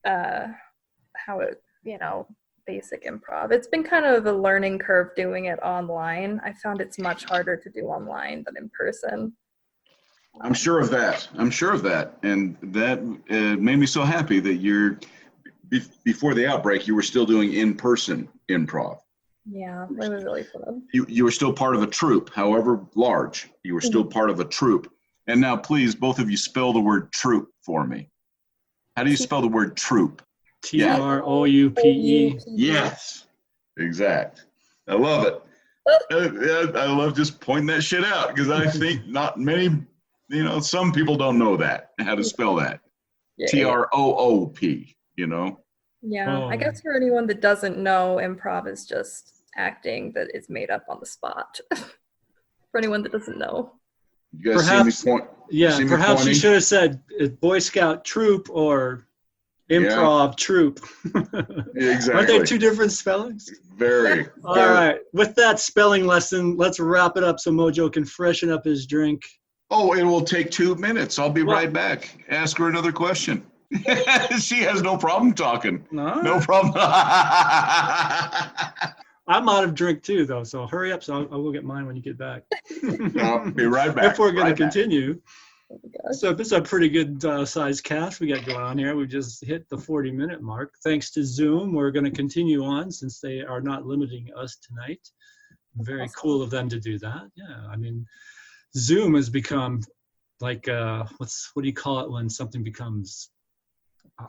how it, you know, basic improv. It's been kind of a learning curve doing it online. I found it's much harder to do online than in person. I'm sure of that. And that made me so happy that before the outbreak, you were still doing in-person improv. Yeah, it was really fun. You were still part of a troupe, however large. You were still part of a troupe. And now, please, both of you spell the word troupe for me. How do you spell the word troupe? TROUPE. Yes, exact. I love it. I love just pointing that shit out because I think not many, some people don't know that, how to spell that. Yeah, Troop, Yeah, I Oh. guess for anyone that doesn't know, improv is just acting that is made up on the spot. For anyone that doesn't know. You guys Perhaps- see me point? Yeah, see me perhaps you pointing? should have said Boy Scout troop or improv troop. Exactly. Aren't they two different spellings? Very. All right. With that spelling lesson, let's wrap it up so Mojo can freshen up his drink. Oh, it will take 2 minutes. I'll be What? right back. Ask her another question. She has no problem talking. No, No problem. I'm out of drink too, though. So hurry up. So I will get mine when you get back. I'll be right back. If we're going Right to back. continue. Oh my gosh. So this is a pretty good sized cast we got going on here. We just hit the 40-minute mark. Thanks to Zoom, we're going to continue on since they are not limiting us tonight. Very cool of them to do that. Yeah, I mean, Zoom has become like what do you call it when something becomes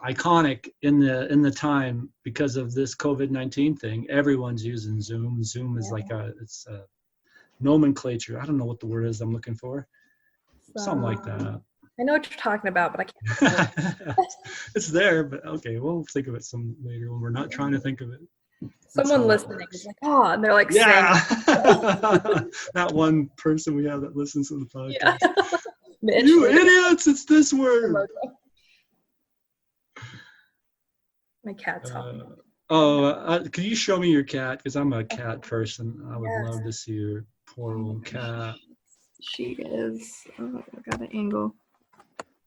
iconic in the time because of this COVID-19 thing. Everyone's using Zoom. Zoom is like it's a nomenclature. I don't know what the word is I'm looking for. Something like that. I know what you're talking about, but I can't. It's there, but okay, we'll think of it some later when we're not trying to think of it. That's how Someone it listening works. is like, oh, and they're like Yeah, saying, that one person we have that listens to the podcast. yeah. Mitch, You where's idiots! It's this the word. logo? My cat's home. Can you show me your cat? Because I'm a cat person. I would Yes. love to see your poor little cat. She is. Oh, I got an angle.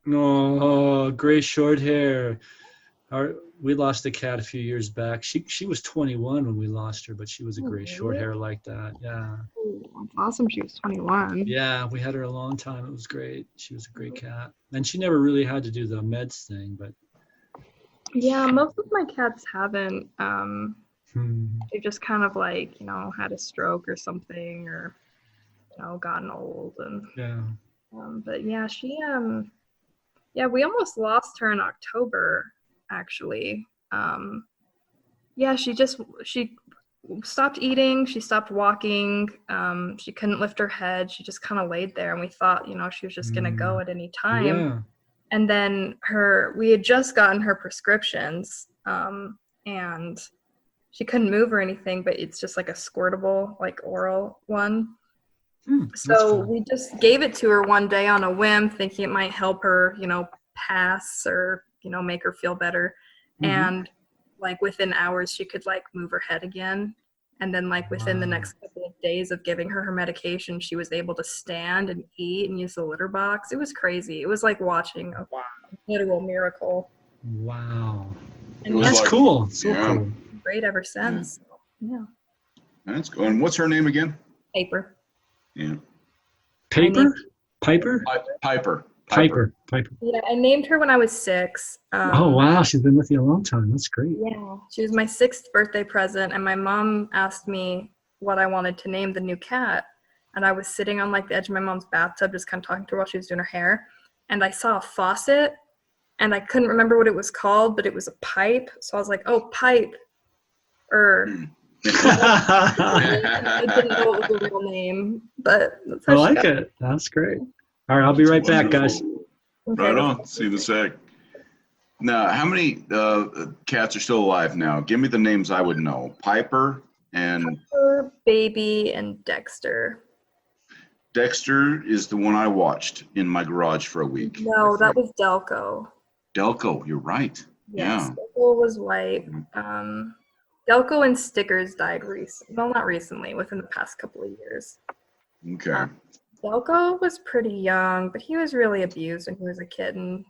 No, gray short hair. We lost a cat a few years back. She was 21 when we lost her, but she was a Oh, gray short really? hair like that. Yeah. Ooh, that's awesome. She was 21. Yeah, we had her a long time. It was great. She was a great cat. And she never really had to do the meds thing, but Yeah, most of my cats haven't. hmm, They just kind of like, had a stroke or something, or gotten old, and yeah. but yeah, we almost lost her in October, actually. Yeah, she stopped eating, she stopped walking, she couldn't lift her head, she just kind of laid there, and we thought, she was just gonna go at any time. Yeah. And then we had just gotten her prescriptions, and she couldn't move or anything, but it's just like a squirtable, like oral one. That's So fun. we just gave it to her one day on a whim, thinking it might help her, pass or, make her feel better. Mhm. And like within hours, she could like move her head again. And then like within the Wow. next couple of days of giving her medication, she was able to stand and eat and use the litter box. It was crazy. It was like watching a literal miracle. Wow. It was That's like- cool. So yeah. cool. Great ever since. Yeah. That's good. And what's her name again? Paper. Yeah. Piper? Piper? Piper. Piper. Yeah, I named her when I was 6. Oh, wow. She's been with you a long time. That's great. Yeah, she was my 6th birthday present, and my mom asked me what I wanted to name the new cat. And I was sitting on like the edge of my mom's bathtub, just kind of talking to her while she was doing her hair. And I saw a faucet, and I couldn't remember what it was called, but it was a pipe. So I was like, oh, pipe. I didn't know it was a real name, but that's how I she like got it. That's great. All right. I'll be right back, guys. Okay, Right let's- on. See you in a sec. Now, how many cats are still alive now? Give me the names I would know. Piper and Her, Baby, and Dexter. Dexter is the one I watched in my garage for a week. No, that was Delco. Delco, you're right. Yes, Yeah. Delco was white. Delco and Stickers died well, not recently, within the past couple of years. Okay. Delco was pretty young, but he was really abused when he was a kitten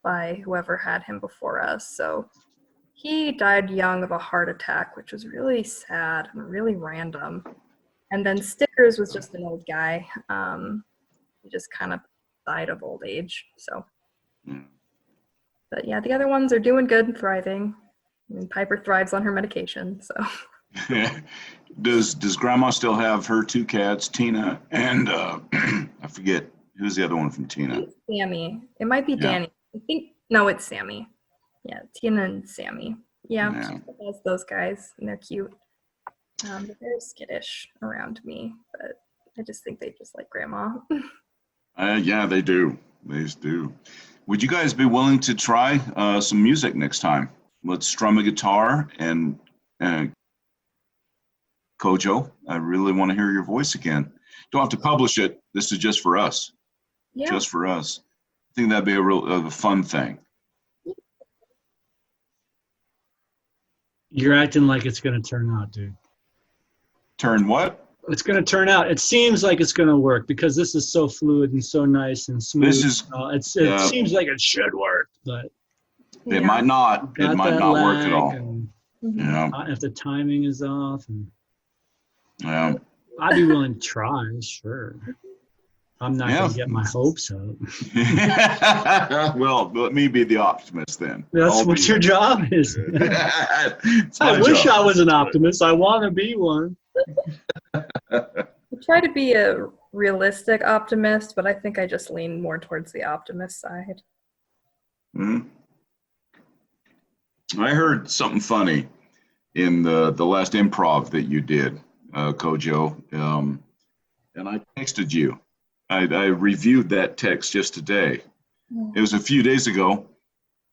by whoever had him before us. So he died young of a heart attack, which was really sad and really random. And then Stickers was just an old guy. He just kind of died of old age. So, Mm. but yeah, the other ones are doing good and thriving. And Piper thrives on her medication. So Does Grandma still have her 2 cats, Tina and I forget who's the other one from Tina? Sammy. It might be Yeah. Danny. I think no, it's Sammy. Yeah, Tina and Sammy. Yeah, Yeah. she still has those guys, and they're cute. They're very skittish around me, but I just think they just like grandma. Yeah, they do. They do. Would you guys be willing to try some music next time? Let's strum a guitar and CoJoe, I really want to hear your voice again. Don't have to publish it. This is just for us. Yeah. Just for us. I think that'd be a fun thing. You're acting like it's going to turn out, dude. Turn what? It's going to turn out. It seems like it's going to work because this is so fluid and so nice and smooth. This is. It seems like it should work, but it might not. It might not work at all. Yeah. If the timing is off, and yeah, I'd be willing to try. Sure. I'm not going to get my hopes up. Well, let me be the optimist then. That's what your job is. I wish I was an optimist. I want to be one. I try to be a realistic optimist, but I think I just lean more towards the optimist side. Mm-hmm. I heard something funny in the last improv that you did, CoJoe, and I texted you. I reviewed that text just today. It was a few days ago.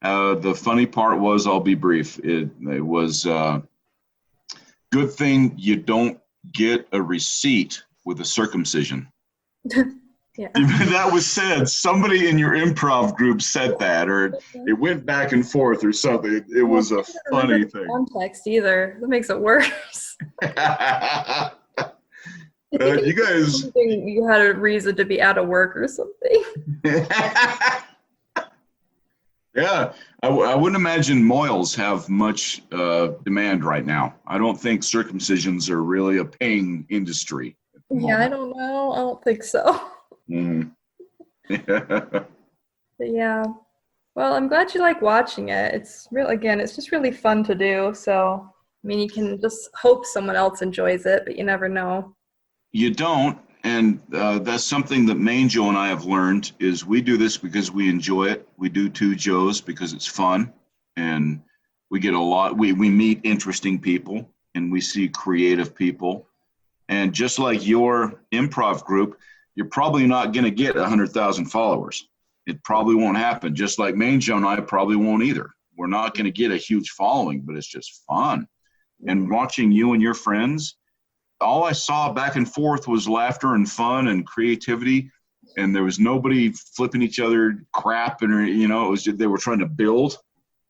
The funny part was, I'll be brief. It was good thing you don't get a receipt with a circumcision. Yeah. That was said. Somebody in your improv group said that, or it went back and forth or something. It was a funny thing. Context either. That makes it worse. You guys. You had a reason to be out of work or something. Yeah, I wouldn't imagine moils have much demand right now. I don't think circumcisions are really a paying industry. Yeah, I don't know. I don't think so. Mm. But yeah. Well, I'm glad you like watching it. It's real. Again, it's just really fun to do. So, I mean, you can just hope someone else enjoys it, but you never know. You don't, and that's something that Main Joe and I have learned is we do this because we enjoy it. We do Two Joes because it's fun, and we get a lot. We meet interesting people, and we see creative people. And just like your improv group, you're probably not going to get 100,000 followers. It probably won't happen. Just like Main Joe and I probably won't either. We're not going to get a huge following, but it's just fun. And watching you and your friends, all I saw back and forth was laughter and fun and creativity, and there was nobody flipping each other crap, and it was just, they were trying to build.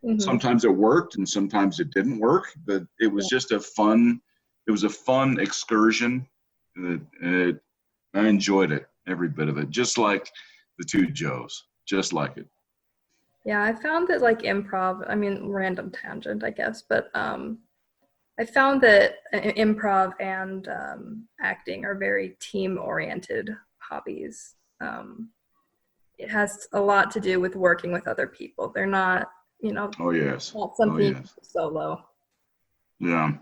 Mm-hmm. Sometimes it worked and sometimes it didn't work, but it was just a fun excursion. I enjoyed it, every bit of it, just like the Two Joes, just like it. Yeah, I found that like improv, I mean, random tangent, I guess, but I found that improv and acting are very team-oriented hobbies. It has a lot to do with working with other people. They're not, oh yes, not something you can do solo. Yeah.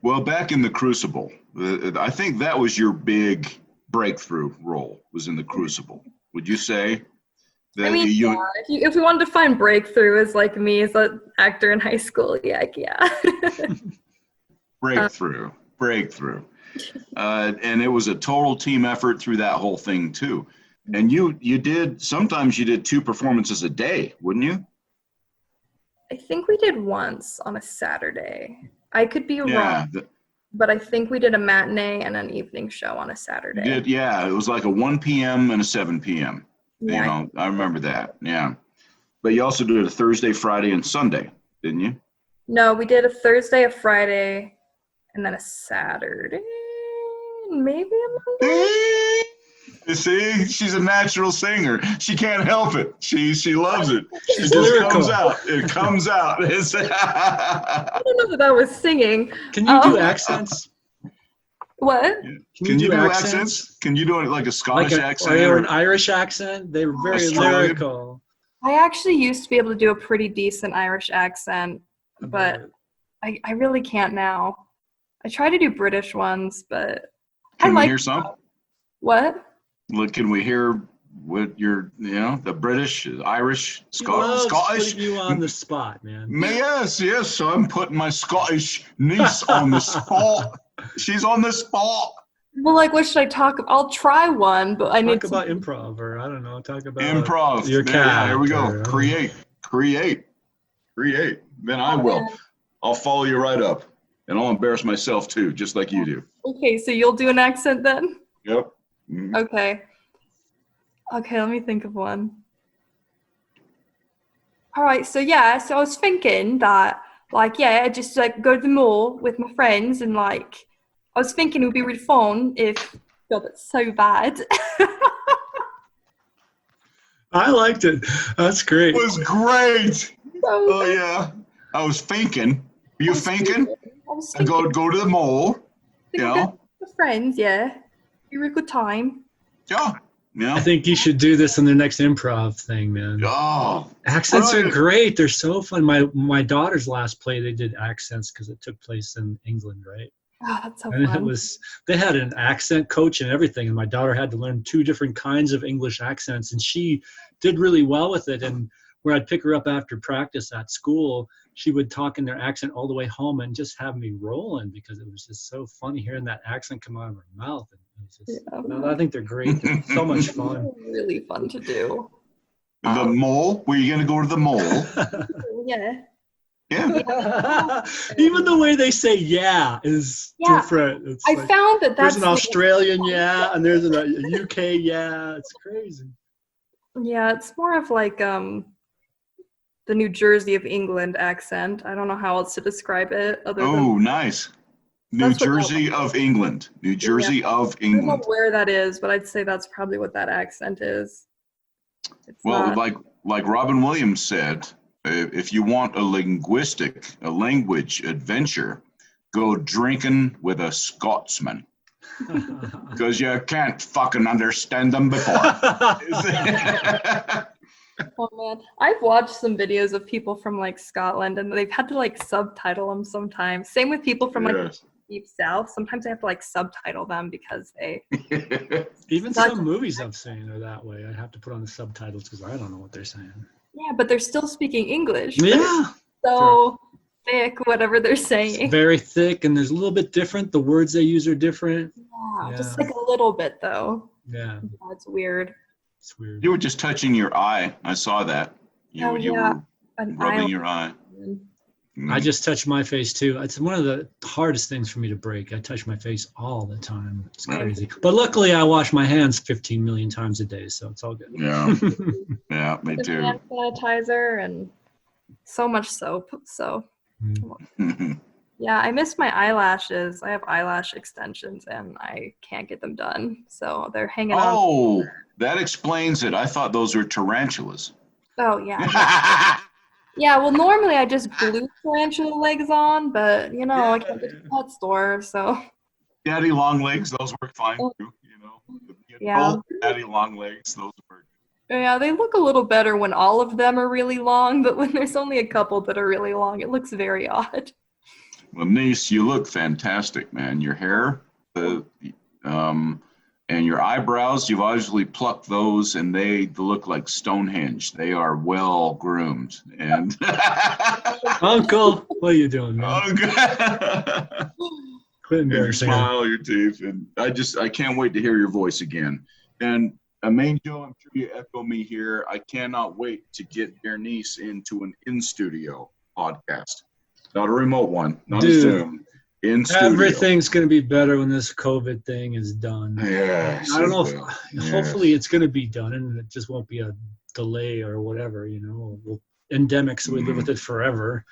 Well, back in the Crucible, I think that was your big breakthrough role, was in the Crucible. Would you say? I mean, if we wanted to find breakthrough as like me as an actor in high school, yeah. Breakthrough. And it was a total team effort through that whole thing too. And sometimes you did 2 performances a day, wouldn't you? I think we did once on a Saturday. I could be wrong, but I think we did a matinee and an evening show on a Saturday. It was like a 1 p.m. and a 7 p.m. Yeah. I remember that. Yeah. But you also did a Thursday, Friday, and Sunday, didn't you? No, we did a Thursday, a Friday, and then a Saturday, maybe a Monday. You see, she's a natural singer. She can't help it. She loves it. She's lyrical. Comes out. It comes out. I don't know that I was singing. Can you do accents? What? Can you do accents? Can you do it like a Scottish accent? Or an Irish accent? They were very lyrical. I actually used to be able to do a pretty decent Irish accent, but I really can't now. I try to do British ones, but can we hear some? What? Look, can we hear what your, the British, Irish, Scottish? Putting you on the spot, man. Yes. So I'm putting my Scottish niece on the spot. She's on the spot. Well, like, what should I talk about? I'll try one, but I need Talk about improv, or I don't know. Talk about Improv. your cat. Here we go. or- Create. Then I will. I'll follow you right up, and I'll embarrass myself too, just like you do. Okay, so you'll do an accent then? Yep. Mhm. Okay. Okay, let me think of one. All right, so I was thinking that, like, I just like go to the mall with my friends, and like, I was thinking it would be really fun if, God, that's so bad. I liked it. That's great. It was great. Oh So yeah. I was thinking. Are you thinking? I was And thinking, go to the mall. You know? with friends, yeah. Be a real good time. Yeah. Yeah. I think you should do this in the next improv thing, man. Oh. Accents are Brilliant. great. They're so fun. My daughter's last play, they did accents because it took place in England, right? Oh, that's so And it fun. was, they had an accent coach and everything, and my daughter had to learn 2 different kinds of English accents, and she did really well with it. And where I'd pick her up after practice at school, she would talk in their accent all the way home and just have me rolling because it was just so funny hearing that accent come out of her mouth. And it was just, Yeah. I think they're great. They're so much fun. Really fun to do. The mall? Were you gonna go to the mall? Yeah. Yeah. Even the way they say "yeah" is Yeah. different. It's I like, found that there's that's an Australian "yeah" and there's a UK "yeah." It's crazy. Yeah, it's more of like the New Jersey of England accent. I don't know how else to describe it other than Oh, nice. New That's what that Jersey of England. New Jersey of I don't know England. where that is, but I'd say that's probably what that accent is. It's Well, not, like Robin Williams said, if you want a language adventure, go drinking with a Scotsman because you can't fucking understand them before. oh man. I've watched some videos of people from like Scotland, and they've had to like subtitle them sometimes. Same with people from like Yes. Deep South. Sometimes I have to like subtitle them because they Even That's- some movies I've seen are that way. I have to put on the subtitles because I don't know what they're saying. but they're still speaking English. But Yeah, it's so thick, whatever they're it's saying. very thick and there's a little bit different. The words they use are different. Just Yeah. like a little bit though. Yeah, That's weird. it's weird. You were just touching your eye. I saw that. You were An rubbing your eye. I just touch my face too. It's one of the hardest things for me to break. I touch my face all the time. It's Right. crazy. But luckily, I wash my hands 15 million times a day, so it's all good. Yeah. Yeah, me With too. hand sanitizer and so much soap. So yeah, I miss my eyelashes. I have eyelash extensions and I can't get them done. So they're hanging on. Oh, that explains it. I thought those were tarantulas. Oh yeah. Yeah, well normally I just glue tarantula legs on, but I can't get to the pet store, so Daddy long legs, those work fine too. The Yeah. adult daddy long legs, those work. yeah, they look a little better when all of them are really long, but when there's only a couple that are really long, it looks very odd. Well, niece, you look fantastic, man. Your hair, and your eyebrows, you've obviously plucked those, and they look like Stonehenge. They are well groomed. And Uncle, what are you doing, man? oh, God. Quit And your embarrassing her. smile, your teeth, and I can't wait to hear your voice again. And Main Joe, I'm sure you echo me here. I cannot wait to get your niece into an in-studio podcast, not a remote one, not a Dude. Zoom. In studio. Everything's going to be better when this COVID thing is done. Yes, I don't know it if, will. hopefully it's going to be done and it just won't be a delay or whatever, We'll endemic, so we live with it forever.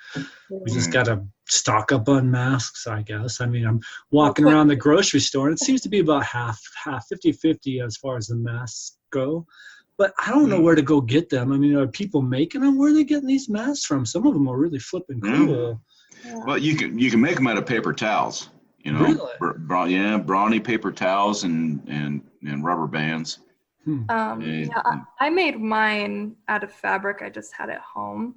We just got to stock up on masks, I guess. I mean, I'm walking around the grocery store and it seems to be about half 50-50 as far as the masks go. But I don't know where to go get them. I mean, are people making them? Where are they getting these masks from? Some of them are really flipping cool. Well, you can make them out of paper towels. Really? Brawny paper towels and rubber bands. I made mine out of fabric I just had at home.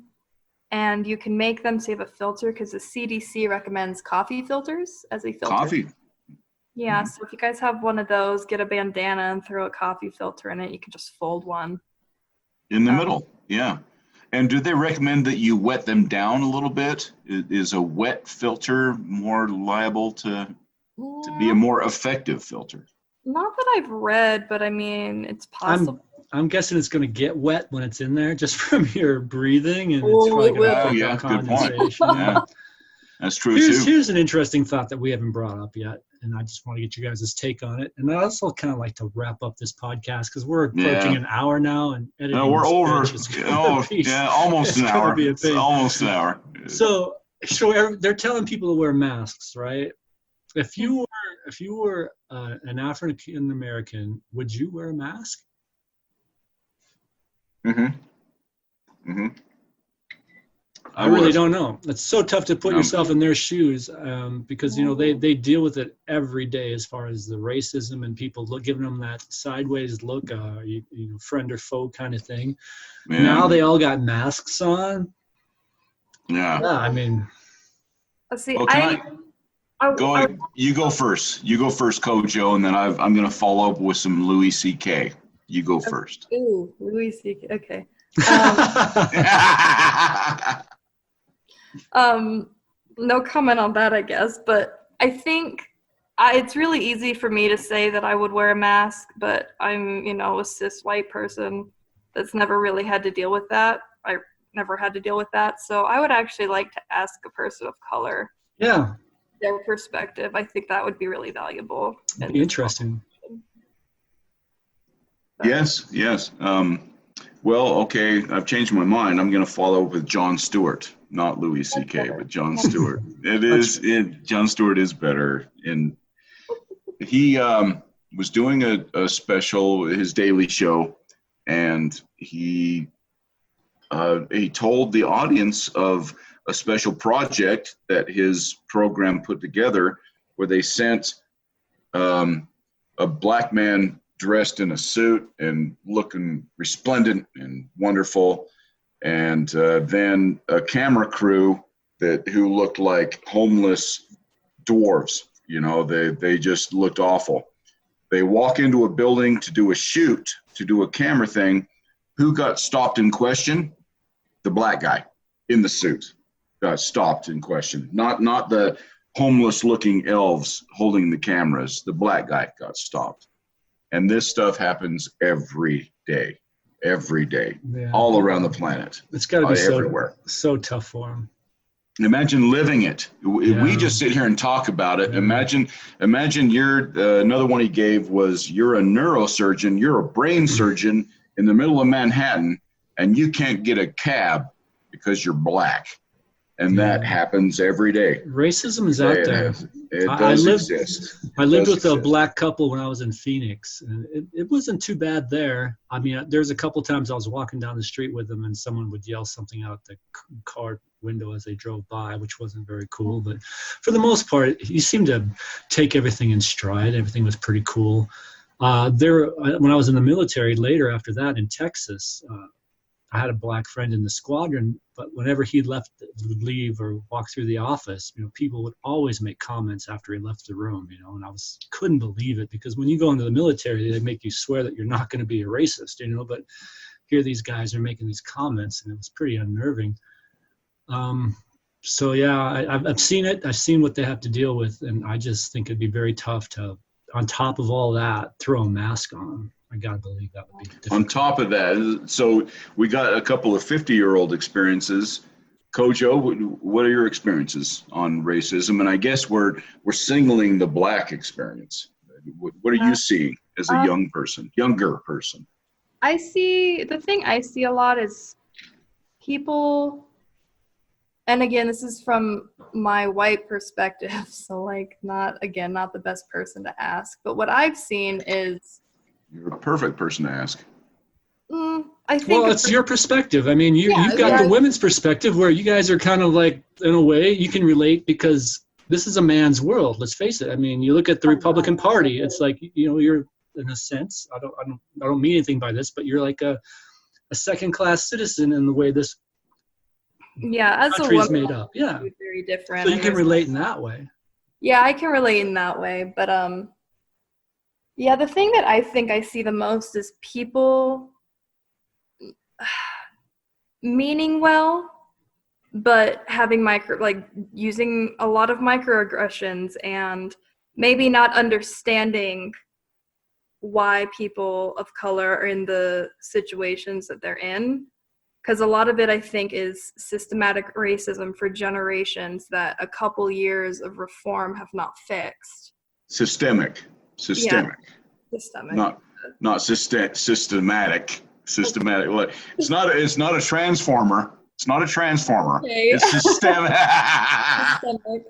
And you can make them so you have a filter because the CDC recommends coffee filters as a filter. Coffee. Yeah, so if you guys have one of those, get a bandana and throw a coffee filter in it. You can just fold one. In the middle, yeah. And do they recommend that you wet them down a little bit? Is a wet filter more liable to to be a more effective filter? Not that I've read, but I mean, it's possible. I'm guessing it's going to get wet when it's in there just from your breathing, and it's Oh, probably it going to will. pick Yeah, up good point. condensation. Yeah, that's true too. Here's an interesting thought that we haven't brought up yet, and I just want to get you guys' take on it. And I also kind of like to wrap up this podcast because we're approaching an hour now, and editing. No, we're this over. bitch is gonna be, Almost an it's gonna hour. be a It's pain. almost an hour. So they're telling people to wear masks, right? If you were an African American, would you wear a mask? I really don't know. It's so tough to put yourself in their shoes because they deal with it every day as far as the racism and people giving them that sideways look, friend or foe kind of thing. Yeah. Now they all got masks on. Yeah. I mean. Let's see. You go first. You go first, CoJoe, and then I'm going to follow up with some Louis C.K. You go first. Ooh, Louis C.K. Okay. No comment on that, I guess. But I think it's really easy for me to say that I would wear a mask, but I'm, a cis white person that's never really had to deal with that. I never had to deal with that. So I would actually like to ask a person of color. Yeah. Their perspective. I think that would be really valuable. It'd be interesting. Yes. Well, okay, I've changed my mind. I'm going to follow up with Jon Stewart, not Louis C.K., but Jon Stewart. Jon Stewart is better. And he was doing a special, his daily show, and he told the audience of a special project that his program put together where they sent a black man dressed in a suit and looking resplendent and wonderful, and then a camera crew who looked like homeless dwarves. They just looked awful. They walk into a building to do a shoot, to do a camera thing. Who got stopped in question? The black guy in the suit got stopped in question. Not the homeless looking elves holding the cameras. The black guy got stopped. And this stuff happens every day, all around the planet. It's got to be everywhere. So tough for them. Imagine living it. We just sit here and talk about it. Yeah. Imagine you're another one he gave was you're a neurosurgeon, you're a brain surgeon in the middle of Manhattan, and you can't get a cab because you're black. And that happens every day. Racism is out there. It does exist. I lived with a black couple when I was in Phoenix, and it wasn't too bad there. I mean, there's a couple times I was walking down the street with them, and someone would yell something out the car window as they drove by, which wasn't very cool. But for the most part, he seemed to take everything in stride. Everything was pretty cool. When I was in the military later after that in Texas, I had a black friend in the squadron, but whenever he would leave or walk through the office, people would always make comments after he left the room, and I couldn't believe it, because when you go into the military, they make you swear that you're not going to be a racist, but here these guys are making these comments, and it was pretty unnerving. So yeah, I've seen it. I've seen what they have to deal with, and I just think it'd be very tough to, on top of all that, throw a mask on them. I gotta believe that would be difficult. On top of that, so we got a couple of 50-year-old experiences. CoJoe, what are your experiences on racism? And I guess we're singling the black experience. What are you seeing as a younger person? The thing I see a lot is people, and again, this is from my white perspective, so not the best person to ask, but what I've seen is, you're a perfect person to ask. I think. Well, it's your perspective. I mean, you've got the women's perspective where you guys are kind of like, in a way, you can relate because this is a man's world. Let's face it. I mean, you look at the Republican Party. It's like, you're, in a sense, I don't mean anything by this, but you're like a second-class citizen in the way this as country a is woman, made up. Yeah, very different. So you can relate in that way. Yeah, I can relate in that way, but the thing that I think I see the most is people meaning well, but having using a lot of microaggressions and maybe not understanding why people of color are in the situations that they're in. Because a lot of it, I think, is systematic racism for generations that a couple years of reform have not fixed. Systemic. Systemic. Not systematic. Systematic. It's not a transformer. It's not a transformer. Okay. It's systemic. Systemic.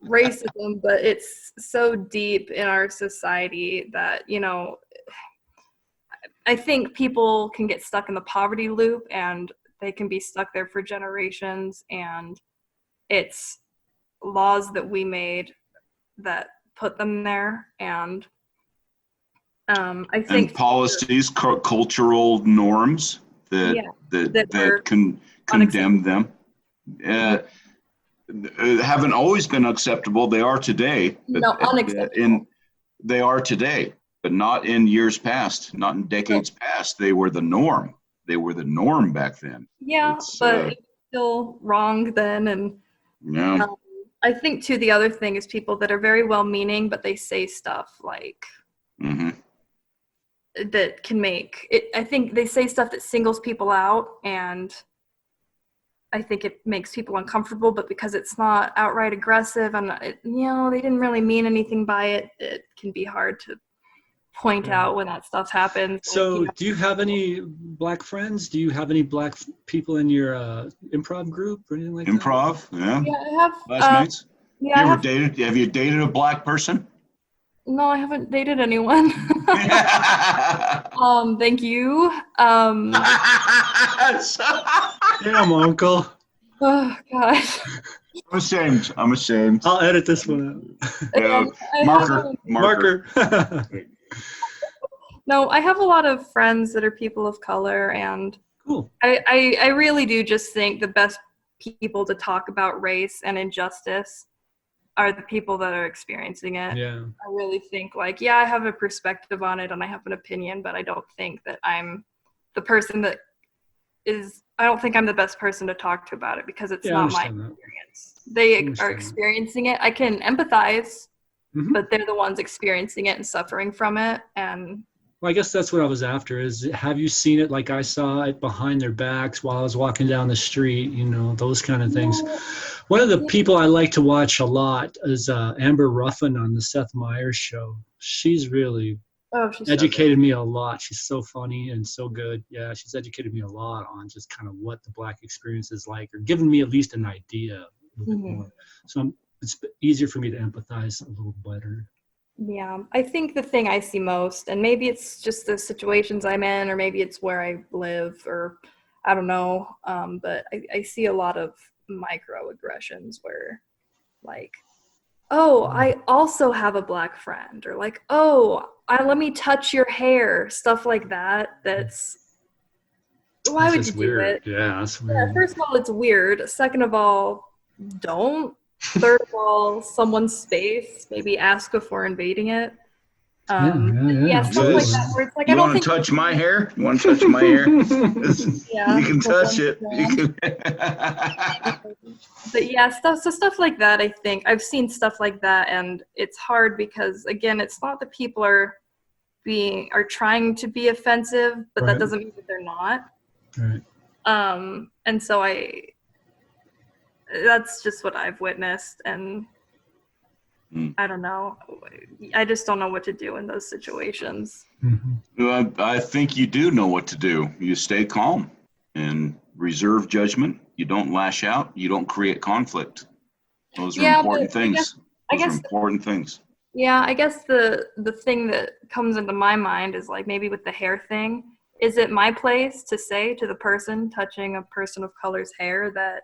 Racism, but it's so deep in our society that, I think people can get stuck in the poverty loop and they can be stuck there for generations, and it's laws that we made that put them there. And I think and policies, cultural norms that can condemn them haven't always been acceptable. They are today. Unacceptable. They are today, but not in years past, not in decades past. They were the norm. They were the norm back then. Yeah, but it's still wrong then. And yeah. I think, too, the other thing is people that are very well-meaning, but they say stuff like that can make it. I think they say stuff that singles people out, and I think it makes people uncomfortable. But because it's not outright aggressive, and they didn't really mean anything by it, it can be hard to point out when that stuff happens. So do you have any black friends? Do you have any black people in your improv group or anything like that? Improv, yeah. Yeah, I have. Classmates? Have you dated a black person? No, I haven't dated anyone. Thank you. Damn, uncle. Oh, gosh. I'm ashamed. I'll edit this one out. Marker. No, I have a lot of friends that are people of color, and Cool. I really do just think the best people to talk about race and injustice are the people that are experiencing it. Yeah. I really think I have a perspective on it and I have an opinion, but I don't think that I'm the person that is, I don't think I'm the best person to talk to about it because it's not my experience. They are experiencing it. I can empathize, but they're the ones experiencing it and suffering from it. And well, I guess that's what I was after is, have you seen it like I saw it behind their backs while I was walking down the street, those kind of things. One of the people I like to watch a lot is Amber Ruffin on the Seth Meyers show. She's really educated me a lot. She's so funny and so good. Yeah, she's educated me a lot on just kind of what the Black experience is like, or given me at least an idea a little bit more. So it's easier for me to empathize a little better. Yeah, I think the thing I see most, and maybe it's just the situations I'm in, or maybe it's where I live, or I don't know, but I see a lot of microaggressions where I also have a Black friend, or let me touch your hair, stuff like that. Why would you do it? Yeah, that's weird. Yeah, first of all, it's weird. Second of all, don't. Third of all, someone's space, maybe ask before invading it. Stuff like that. Where it's you want to touch my hair? You want to touch my hair? You can touch it. But yeah, stuff like that. I think I've seen stuff like that, and it's hard because again, it's not that people are trying to be offensive, but that doesn't mean that they're not. Right. And so that's just what I've witnessed, and I don't know. I just don't know what to do in those situations. Well, I think you do know what to do. You stay calm and reserve judgment. You don't lash out. You don't create conflict. Those are important things. Those are important things. Yeah, I guess the thing that comes into my mind is maybe with the hair thing. Is it my place to say to the person touching a person of color's hair that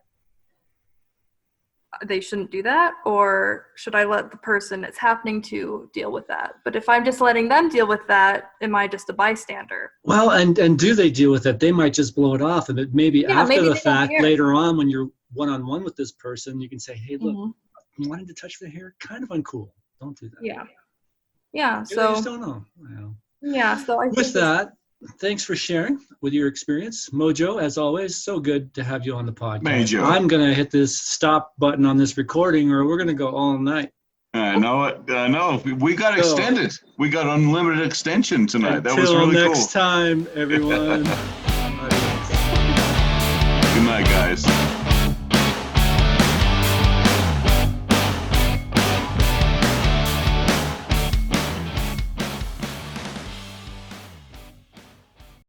they shouldn't do that, or should I let the person it's happening to deal with that? But if I'm just letting them deal with that, am I just a bystander? Well, and do they deal with it? They might just blow it off, and maybe after the fact, later on, when you're one-on-one with this person, you can say, "Hey, look, you wanted to touch the hair? Kind of uncool. Don't do that." Yeah. So I just don't know. Yeah. So I with that, thanks for sharing with your experience. Mojo, as always, so good to have you on the podcast. Mojo. I'm going to hit this stop button on this recording, or we're going to go all night. I know it. I know. We got extended. We got unlimited extension tonight. That was Until really next cool. time, everyone.